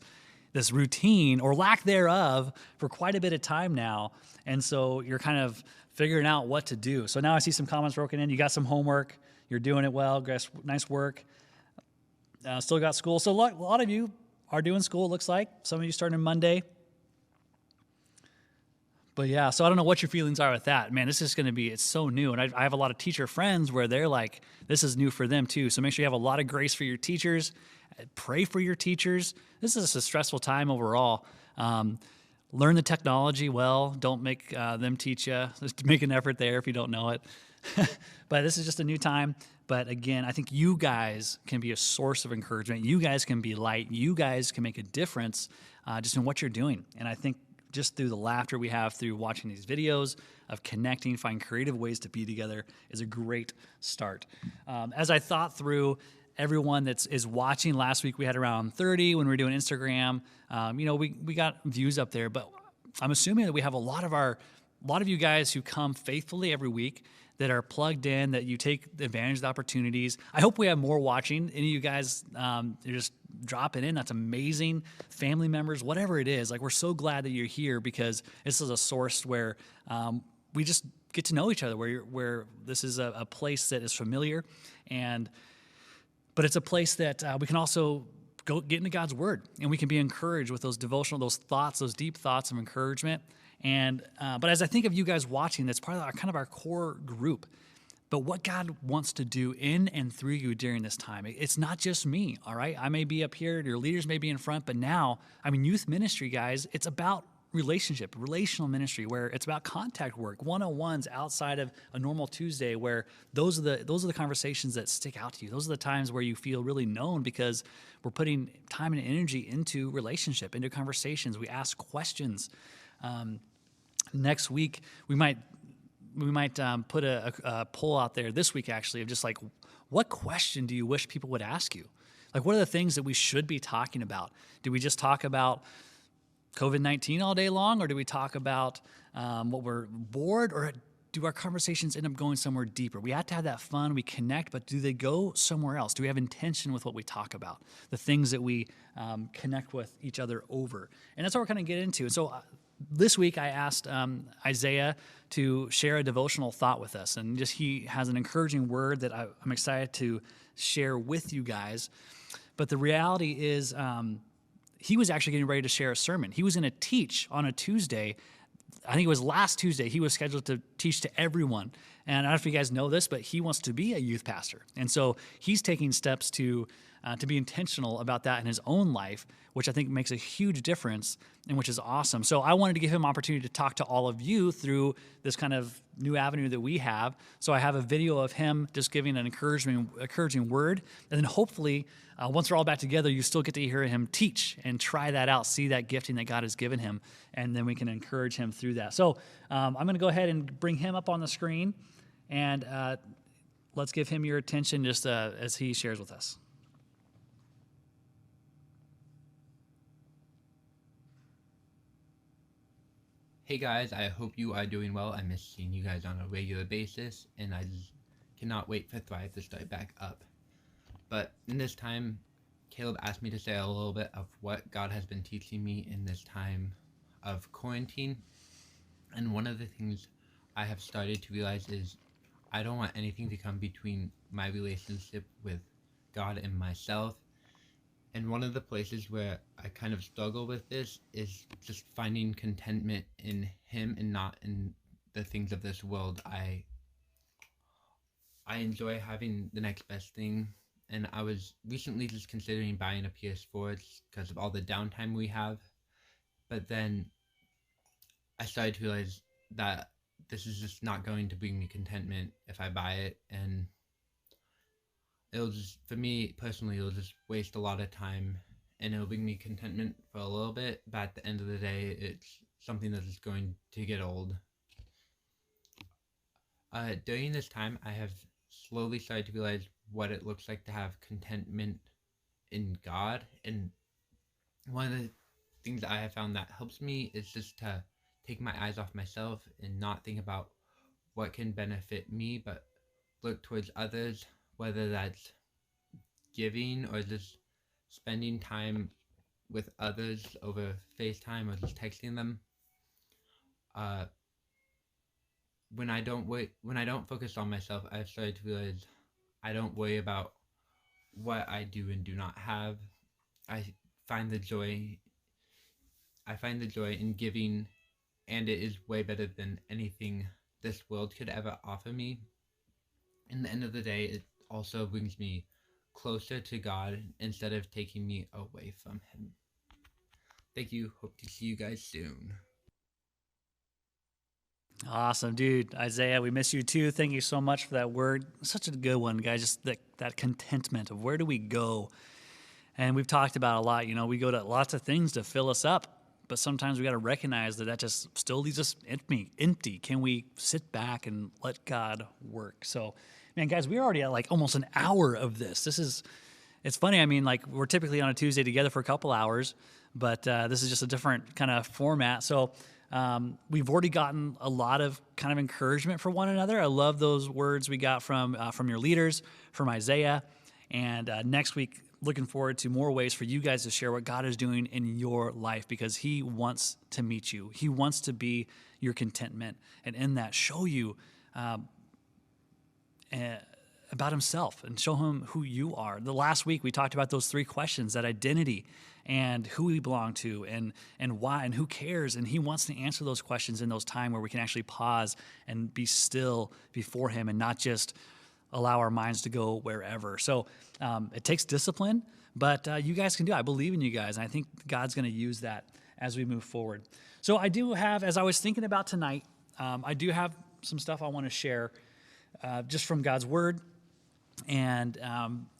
routine or lack thereof for quite a bit of time now. And so you're kind of figuring out what to do. So now I see some comments broken in. You got some homework. You're doing it well. Nice work. Still got school. So a lot of you are doing school, it looks like. Some of you starting Monday. But yeah, so I don't know what your feelings are with that. Man, this is going to be, it's so new. And I have a lot of teacher friends where they're like, this is new for them too. So make sure you have a lot of grace for your teachers. Pray for your teachers. This is a stressful time overall. Learn the technology well. Don't make them teach you. Just make an effort there if you don't know it. But this is just a new time. But again, I think you guys can be a source of encouragement. You guys can be light. You guys can make a difference just in what you're doing. And I think just through the laughter we have through watching these videos of connecting, find creative ways to be together is a great start. As I thought through everyone that is watching, last week we had around 30 when we were doing Instagram. You know, we got views up there, but I'm assuming that we have a lot of you guys who come faithfully every week that are plugged in, that you take advantage of the opportunities. I hope we have more watching. Any of you guys, you're just dropping in. That's amazing. Family members, whatever it is. Like, we're so glad that you're here because this is a source where we just get to know each other, where this is a place that is familiar, but it's a place that we can also go get into God's Word, and we can be encouraged with those devotional, those thoughts, those deep thoughts of encouragement. And but as I think of you guys watching, that's part of our core group. But what God wants to do in and through you during this time, it's not just me, all right? I may be up here, your leaders may be in front, but now, I mean, youth ministry, guys, it's about relationship, relational ministry, where it's about contact work, one-on-ones outside of a normal Tuesday, where those are the conversations that stick out to you. Those are the times where you feel really known because we're putting time and energy into relationship, into conversations. We ask questions. Next week, we might put a poll out there this week, actually, of just like, what question do you wish people would ask you? Like, what are the things that we should be talking about? Do we just talk about COVID-19 all day long, or do we talk about what we're bored, or do our conversations end up going somewhere deeper? We have to have that fun, we connect, but do they go somewhere else? Do we have intention with what we talk about, the things that we connect with each other over? And that's what we're kind of get into. And so this week I asked Isaiah to share a devotional thought with us, and he has an encouraging word that I'm excited to share with you guys. But the reality is he was actually getting ready to share a sermon. He was going to teach on a Tuesday. I think it was last Tuesday. He was scheduled to teach to everyone. And I don't know if you guys know this, but he wants to be a youth pastor. And so he's taking steps to to be intentional about that in his own life, which I think makes a huge difference and which is awesome. So I wanted to give him opportunity to talk to all of you through this kind of new avenue that we have. So I have a video of him just giving an encouraging word. And then hopefully, once we're all back together, you still get to hear him teach and try that out, see that gifting that God has given him, and then we can encourage him through that. So I'm going to go ahead and bring him up on the screen, and let's give him your attention just as he shares with us. Hey guys, I hope you are doing well. I miss seeing you guys on a regular basis, and I just cannot wait for Thrive to start back up. But in this time, Caleb asked me to say a little bit of what God has been teaching me in this time of quarantine. And one of the things I have started to realize is I don't want anything to come between my relationship with God and myself. And one of the places where I kind of struggle with this is just finding contentment in Him and not in the things of this world. I enjoy having the next best thing, and I was recently just considering buying a PS4 because of all the downtime we have. But then I started to realize that this is just not going to bring me contentment if I buy it, and it'll just, for me personally, it'll just waste a lot of time, and it'll bring me contentment for a little bit, but at the end of the day, it's something that is going to get old. During this time, I have slowly started to realize what it looks like to have contentment in God, and one of the things that I have found that helps me is just to take my eyes off myself and not think about what can benefit me, but look towards others, whether that's giving or just spending time with others over FaceTime or just texting them. When I don't focus on myself, I've started to realize I don't worry about what I do and do not have. I find the joy in giving, and it is way better than anything this world could ever offer me. In the end of the day, it also brings me closer to God instead of taking me away from Him. Thank you. Hope to see you guys soon. Awesome, dude. Isaiah, we miss you too. Thank you so much for that word. Such a good one, guys. Just that contentment of where do we go? And we've talked about a lot. You know, we go to lots of things to fill us up, but sometimes we got to recognize that just still leaves us empty. Can we sit back and let God work? So, man, guys, we're already at like almost an hour of this. It's funny. I mean, like we're typically on a Tuesday together for a couple hours, but this is just a different kind of format. So we've already gotten a lot of kind of encouragement for one another. I love those words we got from your leaders, from Isaiah. And next week, looking forward to more ways for you guys to share what God is doing in your life, because He wants to meet you. He wants to be your contentment, and in that, show you about Himself and show Him who you are. The last week, we talked about those 3 questions, that identity and who we belong to and why and who cares. And He wants to answer those questions in those times where we can actually pause and be still before Him and not just allow our minds to go wherever. So it takes discipline, but you guys can do it. I believe in you guys, and I think God's going to use that as we move forward. So I do have, as I was thinking about tonight, I do have some stuff I want to share just from God's Word. And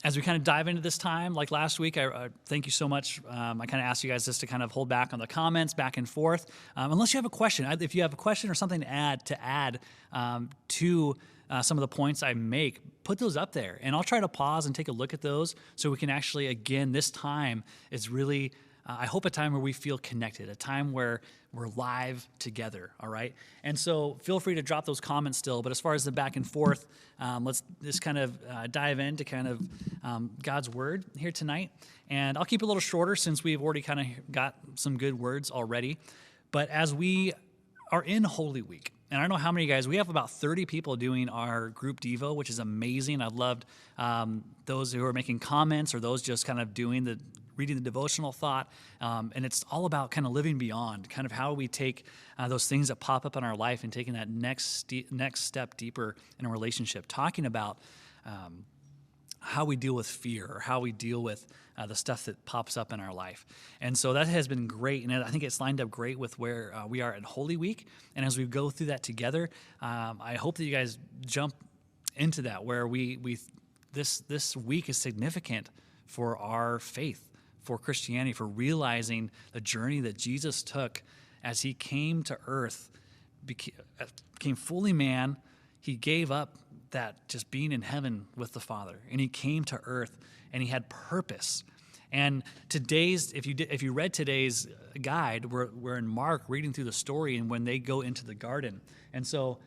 as we kind of dive into this time, like last week, I thank you so much. I kind of asked you guys just to kind of hold back on the comments back and forth. Unless you have a question. If you have a question or something to add to some of the points I make, put those up there. And I'll try to pause and take a look at those so we can actually, again, this time is really, I hope, a time where we feel connected, a time where we're live together, all right? And so feel free to drop those comments still, but as far as the back and forth, let's just kind of dive into kind of God's Word here tonight. And I'll keep it a little shorter since we've already kind of got some good words already. But as we are in Holy Week, and I don't know how many guys, we have about 30 people doing our group Devo, which is amazing. I've loved those who are making comments or those just kind of reading the devotional thought. And it's all about kind of living beyond, kind of how we take those things that pop up in our life and taking that next step deeper in a relationship, talking about how we deal with fear or how we deal with the stuff that pops up in our life. And so that has been great, and I think it's lined up great with where we are at Holy Week. And as we go through that together, I hope that you guys jump into that, where this week is significant for our faith, for Christianity, for realizing the journey that Jesus took as he came to earth, became fully man. He gave up that just being in heaven with the Father, and he came to earth, and he had purpose. And today's, if you read today's guide, we're in Mark reading through the story and when they go into the garden. And so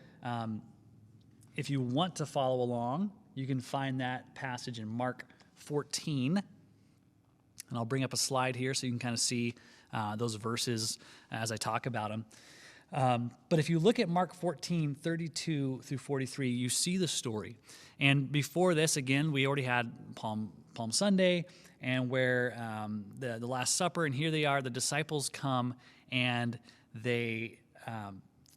if you want to follow along, you can find that passage in Mark 14. And I'll bring up a slide here so you can kind of see those verses as I talk about them. But if you look at Mark 14, 32 through 43, you see the story. And before this, again, we already had Palm Sunday and where the Last Supper, and here they are, the disciples come, and they,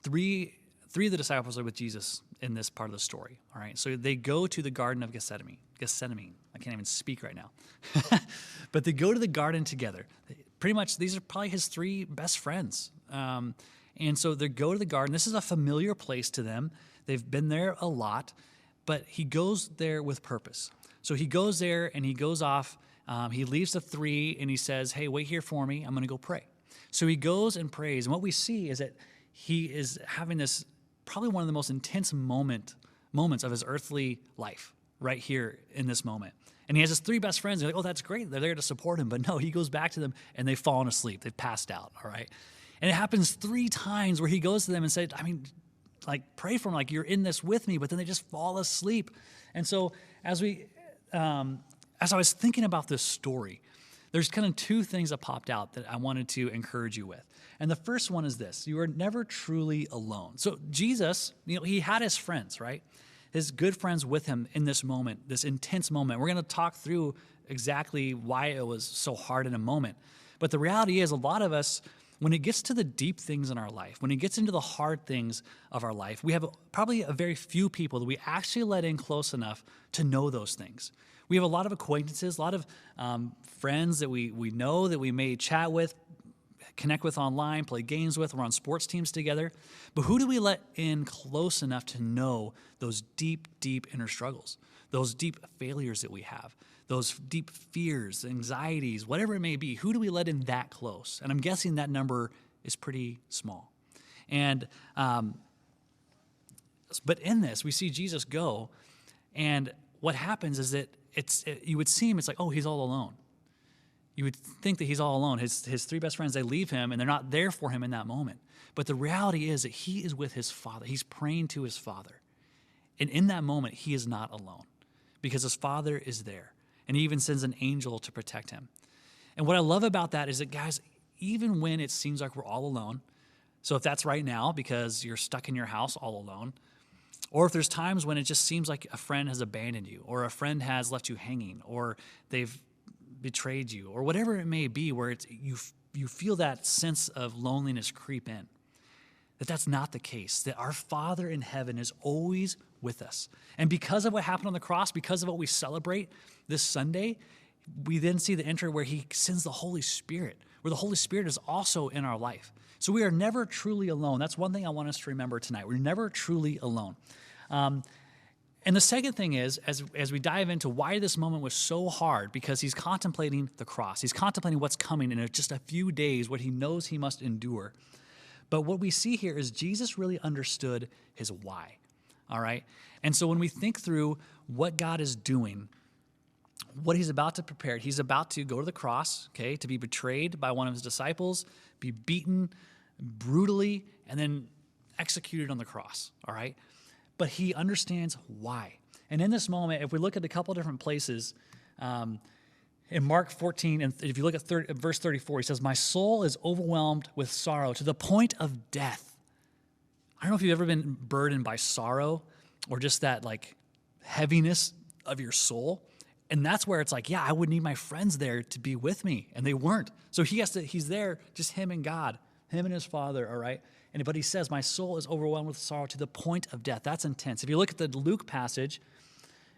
three of the disciples are with Jesus in this part of the story, all right? So they go to the Garden of Gethsemane. I can't even speak right now. But they go to the garden together. Pretty much, these are probably his three best friends. And so they go to the garden. This is a familiar place to them. They've been there a lot, but he goes there with purpose. So he goes there and he goes off. He leaves the three and he says, hey, wait here for me. I'm going to go pray. So he goes and prays. And what we see is that he is having this, probably one of the most intense moments of his earthly life right here in this moment. And he has his three best friends. They're like, oh, that's great. They're there to support him. But no, he goes back to them and they've fallen asleep. They've passed out, all right? And it happens 3 times where he goes to them and says, pray for them, like you're in this with me, but then they just fall asleep. And so as I was thinking about this story, there's kind of 2 things that popped out that I wanted to encourage you with. And the first one is this: you are never truly alone. So Jesus, he had his friends, right? His good friends with him in this moment, this intense moment. We're going to talk through exactly why it was so hard in a moment. But the reality is, a lot of us, when it gets to the deep things in our life, when it gets into the hard things of our life, we have probably a very few people that we actually let in close enough to know those things. We have a lot of acquaintances, a lot of friends that we know, that we may chat with, connect with online, play games with, we're on sports teams together. But who do we let in close enough to know those deep, deep inner struggles, those deep failures that we have, those deep fears, anxieties, whatever it may be? Who do we let in that close? And I'm guessing that number is pretty small. And but in this, we see Jesus go, and what happens is that you would seem it's like, oh, he's all alone. You would think that he's all alone. His 3 best friends, they leave him, and they're not there for him in that moment. But the reality is that he is with his Father. He's praying to his Father. And in that moment, he is not alone because his Father is there. And he even sends an angel to protect him. And what I love about that is that, guys, even when it seems like we're all alone, so if that's right now because you're stuck in your house all alone, or if there's times when it just seems like a friend has abandoned you, or a friend has left you hanging, or they've betrayed you, or whatever it may be, where you feel that sense of loneliness creep in, that's not the case, that our Father in heaven is always with us. And because of what happened on the cross, because of what we celebrate this Sunday, we then see the entry where he sends the Holy Spirit, where the Holy Spirit is also in our life. So we are never truly alone. That's one thing I want us to remember tonight. We're never truly alone. And the second thing is, as we dive into why this moment was so hard, because he's contemplating the cross. He's contemplating what's coming in just a few days, what he knows he must endure. But what we see here is Jesus really understood his why, all right? And so when we think through what God is doing, what he's about to prepare, he's about to go to the cross, okay, to be betrayed by one of his disciples, be beaten brutally, and then executed on the cross, all right? But he understands why. And in this moment, if we look at a couple different places, in Mark 14, and if you look at verse 34, he says, my soul is overwhelmed with sorrow to the point of death. I don't know if you've ever been burdened by sorrow or just that like heaviness of your soul. And that's where it's like, yeah, I would need my friends there to be with me. And they weren't. So he's there, just him and God, him and his Father, all right? But he says, my soul is overwhelmed with sorrow to the point of death. That's intense. If you look at the Luke passage,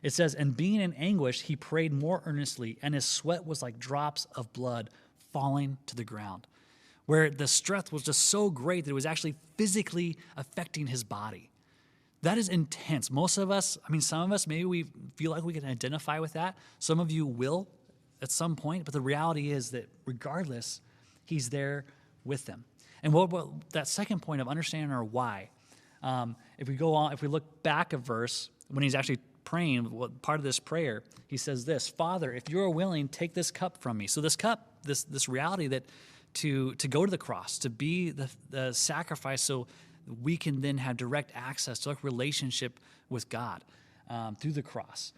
It says, and being in anguish, he prayed more earnestly, and his sweat was like drops of blood falling to the ground, where the stress was just so great that it was actually physically affecting his body. That is intense. Most of us, I mean, some of us, maybe we feel like we can identify with that. Some of you will at some point, but the reality is that regardless, he's there with them. And what that second point of understanding our why, if we go on, if we look back a verse, when he's actually praying, what part of this prayer, he says this, Father, if you are willing, take this cup from me. So this cup, this reality that to go to the cross, to be the sacrifice so we can then have direct access to a relationship with God through the cross.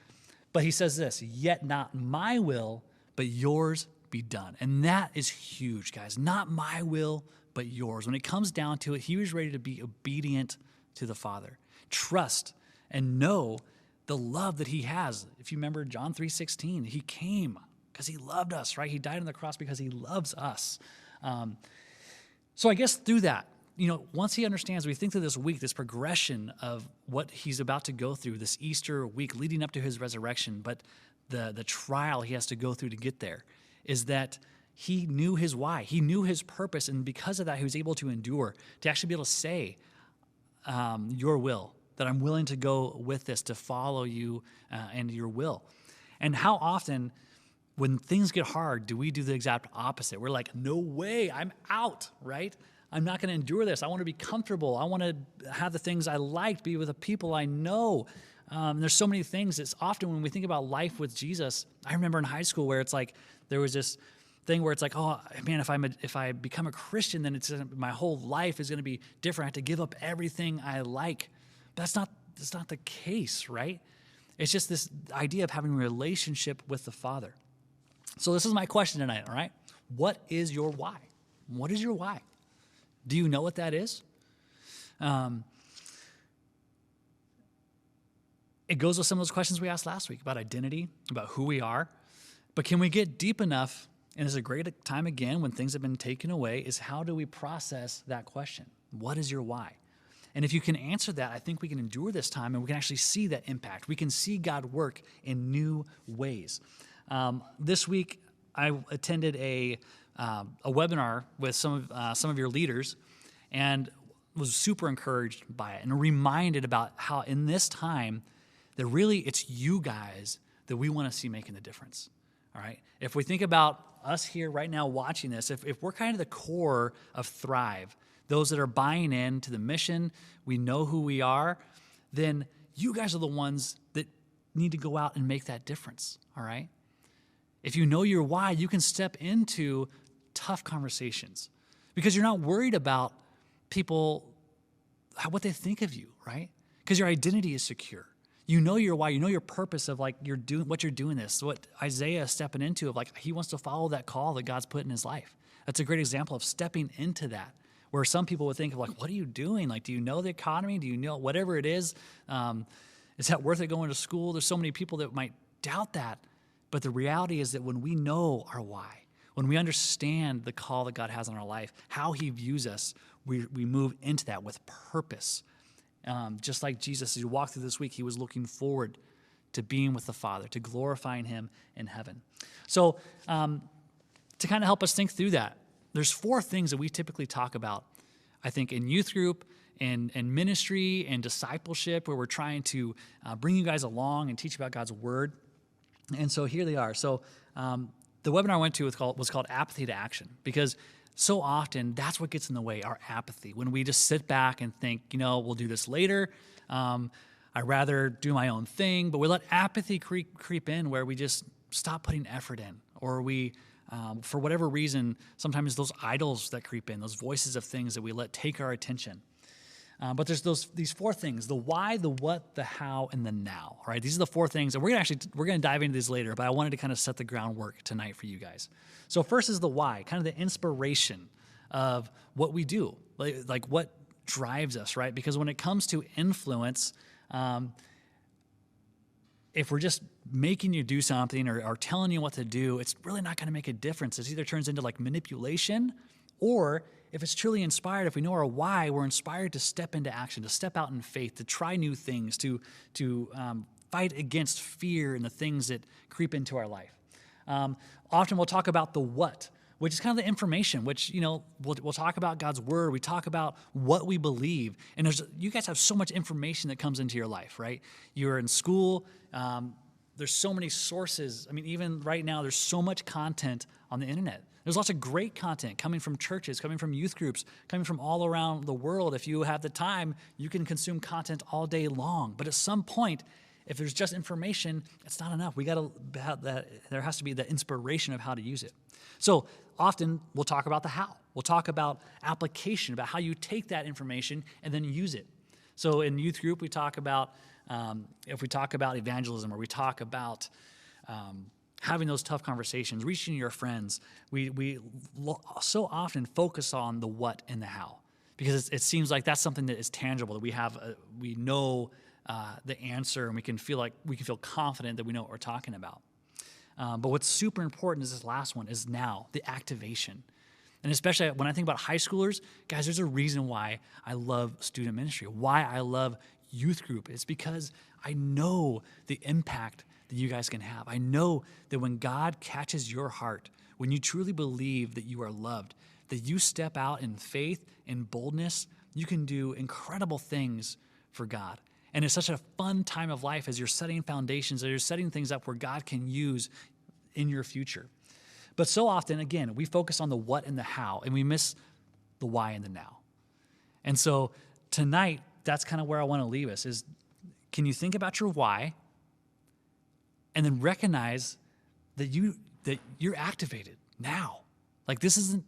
But he says this, yet not my will, but yours be done. And that is huge, guys. Not my will, but yours. When it comes down to it, he was ready to be obedient to the Father. Trust and know the love that he has. If you remember John 3:16, he came because he loved us, right? He died on the cross because he loves us. So I guess through that, once he understands, we think through this week, this progression of what he's about to go through, this Easter week leading up to his resurrection, but the trial he has to go through to get there, is that he knew his why. He knew his purpose, and because of that, he was able to endure, to actually be able to say, your will, that I'm willing to go with this, to follow you and your will. And how often, when things get hard, do we do the exact opposite? We're like, no way, I'm out, right? I'm not going to endure this. I want to be comfortable. I want to have the things I like, be with the people I know. There's so many things. It's often when we think about life with Jesus, I remember in high school where it's like, there was this thing where it's like, oh man, if I become a Christian, then my whole life is going to be different. I have to give up everything I like. But that's not the case, right? It's just this idea of having a relationship with the Father. So this is my question tonight, all right? What is your why? What is your why? Do you know what that is? It goes with some of those questions we asked last week about identity, about who we are. But can we get deep enough, and it's a great time again when things have been taken away, is how do we process that question? What is your why? And if you can answer that, I think we can endure this time and we can actually see that impact. We can see God work in new ways. This week, I attended a webinar with some of your leaders and was super encouraged by it and reminded about how in this time that really it's you guys that we want to see making the difference. All right. If we think about us here right now watching this, if we're kind of the core of Thrive, those that are buying into the mission, we know who we are, then you guys are the ones that need to go out and make that difference. All right. If you know your why, you can step into tough conversations because you're not worried about people, what they think of you, right? Because your identity is secure. You know your why, you know your purpose of like you're doing what you're doing this, what Isaiah is stepping into of like he wants to follow that call that God's put in his life. That's a great example of stepping into that, where some people would think of like, what are you doing? Like, do you know the economy? Do you know whatever it is? Is that worth it going to school? There's so many people that might doubt that. But the reality is that when we know our why, when we understand the call that God has on our life, how he views us, we move into that with purpose. Just like Jesus, as you walk through this week, he was looking forward to being with the Father, to glorifying him in heaven. So to kind of help us think through that, there's 4 things that we typically talk about, I think, in youth group, and ministry, and discipleship, where we're trying to bring you guys along and teach about God's word. And so here they are. So the webinar I went to was called Apathy to Action, because so often that's what gets in the way, our apathy. When we just sit back and think, we'll do this later. I'd rather do my own thing. But we let apathy creep in where we just stop putting effort in. Or we, for whatever reason, sometimes those idols that creep in, those voices of things that we let take our attention. But there's these 4 things: the why, the what, the how, and the now. All right, these are the 4 things, and we're gonna dive into these later. But I wanted to kind of set the groundwork tonight for you guys. So first is the why, kind of the inspiration of what we do, like what drives us, right? Because when it comes to influence, if we're just making you do something or telling you what to do, it's really not going to make a difference. It either turns into like manipulation, or if it's truly inspired, if we know our why, we're inspired to step into action, to step out in faith, to try new things, to fight against fear and the things that creep into our life. Often we'll talk about the what, which is kind of the information, which, we'll talk about God's word. We talk about what we believe. And you guys have so much information that comes into your life, right? You're in school. There's so many sources. I mean, even right now, there's so much content on the internet. There's lots of great content coming from churches, coming from youth groups, coming from all around the world. If you have the time, you can consume content all day long. But at some point, if there's just information, it's not enough. We got to have that. There has to be the inspiration of how to use it. So often we'll talk about the how. We'll talk about application, about how you take that information and then use it. So in youth group, we talk about, if we talk about evangelism, or we talk about having those tough conversations, reaching your friends, we so often focus on the what and the how, because it seems like that's something that is tangible, that we know the answer, and we can feel confident that we know what we're talking about. But what's super important is this last one, is now, the activation. And especially when I think about high schoolers, guys, there's a reason why I love student ministry, why I love youth group. It's because I know the impact that you guys can have. I know that when God catches your heart, when you truly believe that you are loved, that you step out in faith, in boldness, you can do incredible things for God. And it's such a fun time of life as you're setting foundations, as you're setting things up where God can use in your future. But so often, again, we focus on the what and the how, and we miss the why and the now. And so tonight, that's kind of where I want to leave us, is can you think about your why and then recognize that you're activated now. Like this isn't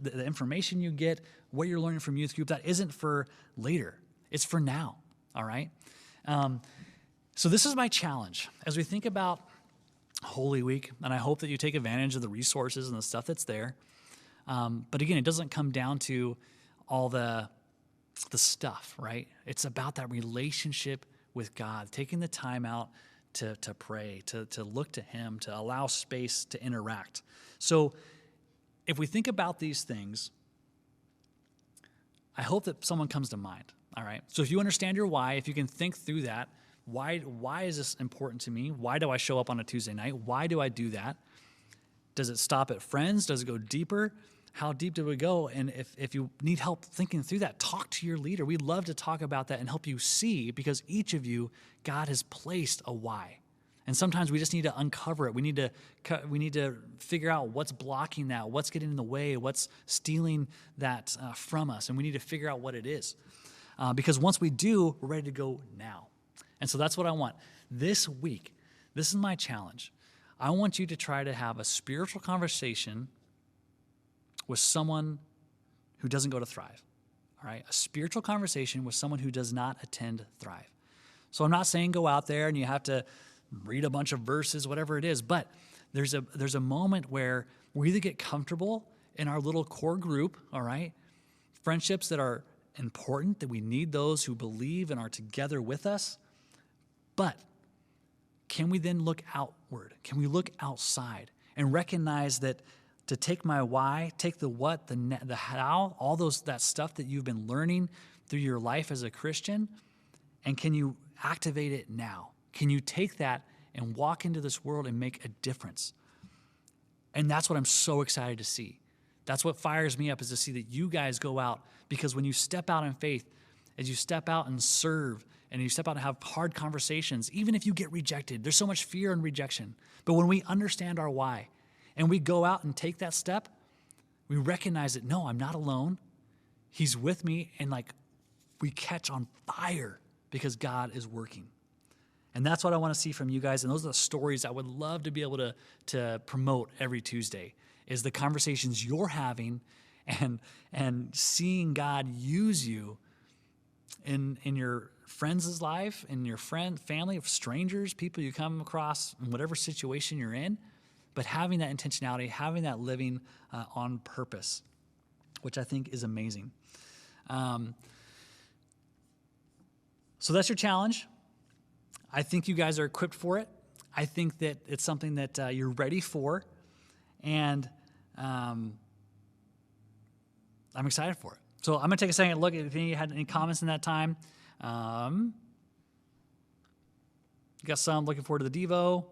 the information you get, what you're learning from youth group, that isn't for later. It's for now, all right? So this is my challenge. As we think about Holy Week, and I hope that you take advantage of the resources and the stuff that's there. But again, it doesn't come down to all the stuff, right? It's about that relationship with God, taking the time out to pray, to look to Him, to allow space to interact. So if we think about these things, I hope that someone comes to mind, all right? So if you understand your why, if you can think through that, why is this important to me? Why do I show up on a Tuesday night? Why do I do that? Does it stop at friends? Does it go deeper? How deep do we go? And if you need help thinking through that, talk to your leader. We'd love to talk about that and help you see, because each of you, God has placed a why. And sometimes we just need to uncover it. We need to figure out what's blocking that, what's getting in the way, what's stealing that from us. And we need to figure out what it is. Because once we do, we're ready to go now. And so that's what I want. This week, this is my challenge. I want you to try to have a spiritual conversation with someone who doesn't go to Thrive, all right? A spiritual conversation with someone who does not attend Thrive. So I'm not saying go out there and you have to read a bunch of verses, whatever it is, but there's a moment where we either get comfortable in our little core group, all right? Friendships that are important, that we need those who believe and are together with us, but can we then look outward? Can we look outside and recognize that to take my why, take the what, the how, all that stuff that you've been learning through your life as a Christian, and can you activate it now? Can you take that and walk into this world and make a difference? And that's what I'm so excited to see. That's what fires me up, is to see that you guys go out, because when you step out in faith, as you step out and serve, and you step out and have hard conversations, even if you get rejected, there's so much fear and rejection. But when we understand our why, and we go out and take that step, we recognize that, no, I'm not alone. He's with me, and we catch on fire because God is working. And that's what I want to see from you guys. And those are the stories I would love to be able to promote every Tuesday, is the conversations you're having and seeing God use you in your friends' life, in your family, of strangers, people you come across in whatever situation you're in, but having that intentionality, having that living on purpose, which I think is amazing. So that's your challenge. I think you guys are equipped for it. I think that it's something that you're ready for, and I'm excited for it. So I'm going to take a second look if any of you had any comments in that time. You got some looking forward to the Devo.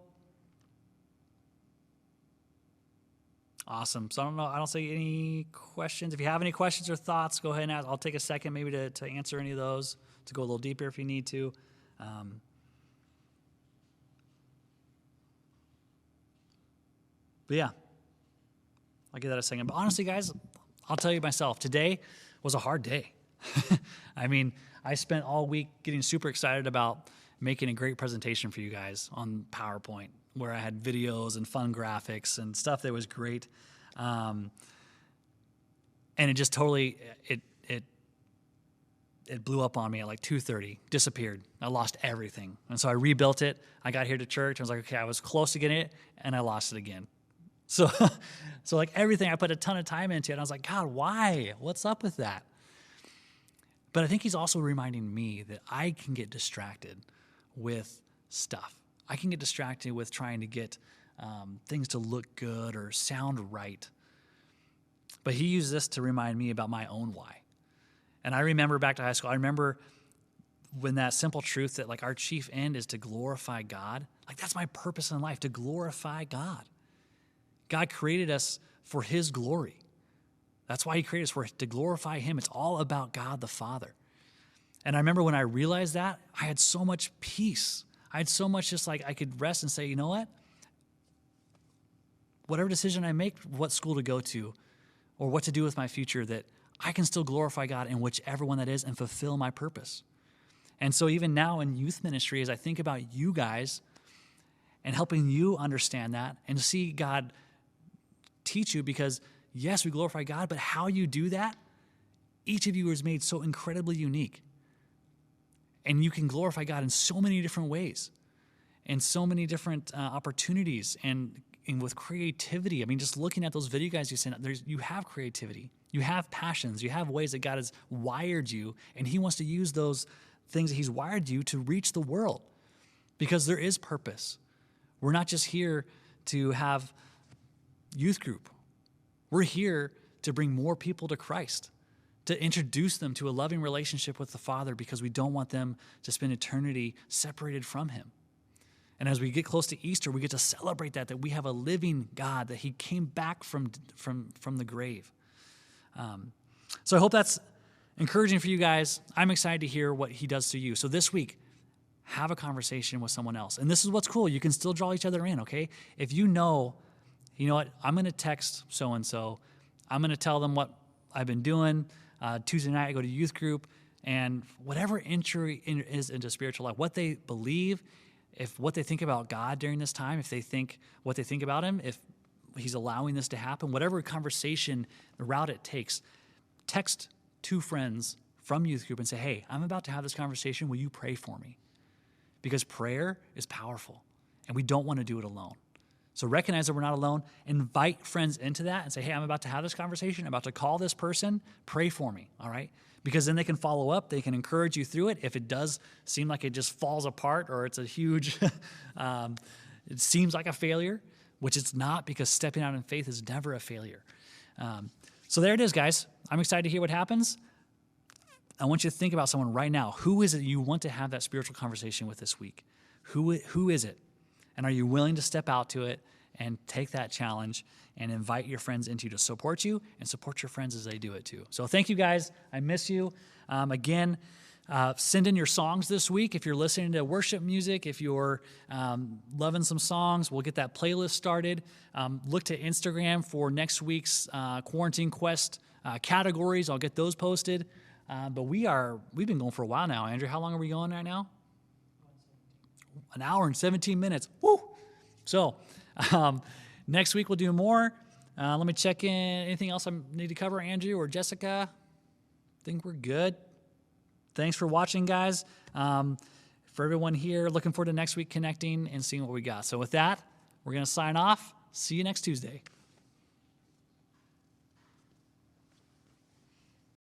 Awesome. So I don't see any questions. If you have any questions or thoughts, go ahead and ask. I'll take a second maybe to answer any of those, to go a little deeper if you need to. But yeah, I'll give that a second. But honestly, guys, I'll tell you myself, today was a hard day. I mean, I spent all week getting super excited about making a great presentation for you guys on PowerPoint, where I had videos and fun graphics and stuff that was great. And it just totally, it blew up on me at like 2:30, disappeared. I lost everything. And so I rebuilt it. I got here to church. I was like, okay, I was close to getting it, and I lost it again. So like everything, I put a ton of time into it. And I was like, God, why? What's up with that? But I think he's also reminding me that I can get distracted with stuff. I can get distracted with trying to get things to look good or sound right. But he used this to remind me about my own why. And I remember back to high school, I remember when that simple truth that like our chief end is to glorify God. Like that's my purpose in life, to glorify God. God created us for his glory. That's why he created us, to glorify him. It's all about God the Father. And I remember when I realized that, I had so much peace. I had so much just like I could rest and say, you know what? Whatever decision I make, what school to go to or what to do with my future, that I can still glorify God in whichever one that is and fulfill my purpose. And so even now in youth ministry, as I think about you guys and helping you understand that and to see God teach you, because yes, we glorify God, but how you do that, each of you is made so incredibly unique. And you can glorify God in so many different ways and so many different opportunities and with creativity. I mean, just looking at those video guys you sent, you have creativity, you have passions, you have ways that God has wired you, and he wants to use those things that he's wired you to reach the world because there is purpose. We're not just here to have youth group. We're here to bring more people to Christ, to introduce them to a loving relationship with the Father because we don't want them to spend eternity separated from him. And as we get close to Easter, we get to celebrate that we have a living God, that he came back from the grave. So I hope that's encouraging for you guys. I'm excited to hear what he does to you. So this week, have a conversation with someone else. And this is what's cool. You can still draw each other in, okay? If you know what, I'm going to text so-and-so. I'm going to tell them what I've been doing. Tuesday night, I go to youth group. And whatever entry is into spiritual life, what they believe, if what they think about God during this time, if they think what they think about him, if he's allowing this to happen, whatever conversation, the route it takes, text 2 friends from youth group and say, hey, I'm about to have this conversation. Will you pray for me? Because prayer is powerful, and we don't want to do it alone. So recognize that we're not alone. Invite friends into that and say, hey, I'm about to have this conversation. I'm about to call this person. Pray for me, all right? Because then they can follow up. They can encourage you through it. If it does seem like it just falls apart or it's a huge, it seems like a failure, which it's not, because stepping out in faith is never a failure. So there it is, guys. I'm excited to hear what happens. I want you to think about someone right now. Who is it you want to have that spiritual conversation with this week? Who is it? And are you willing to step out to it and take that challenge and invite your friends into to support you and support your friends as they do it too? So thank you, guys. I miss you. Again, send in your songs this week. If you're listening to worship music, if you're loving some songs, we'll get that playlist started. Look to Instagram for next week's Quarantine Quest categories. I'll get those posted. But we've been going for a while now. Andrew, how long are we going right now? An hour and 17 minutes. Woo! So next week we'll do more. Let me check in. Anything else I need to cover, Andrew or Jessica? I think we're good. Thanks for watching, guys. For everyone here, looking forward to next week connecting and seeing what we got. So with that, we're going to sign off. See you next Tuesday.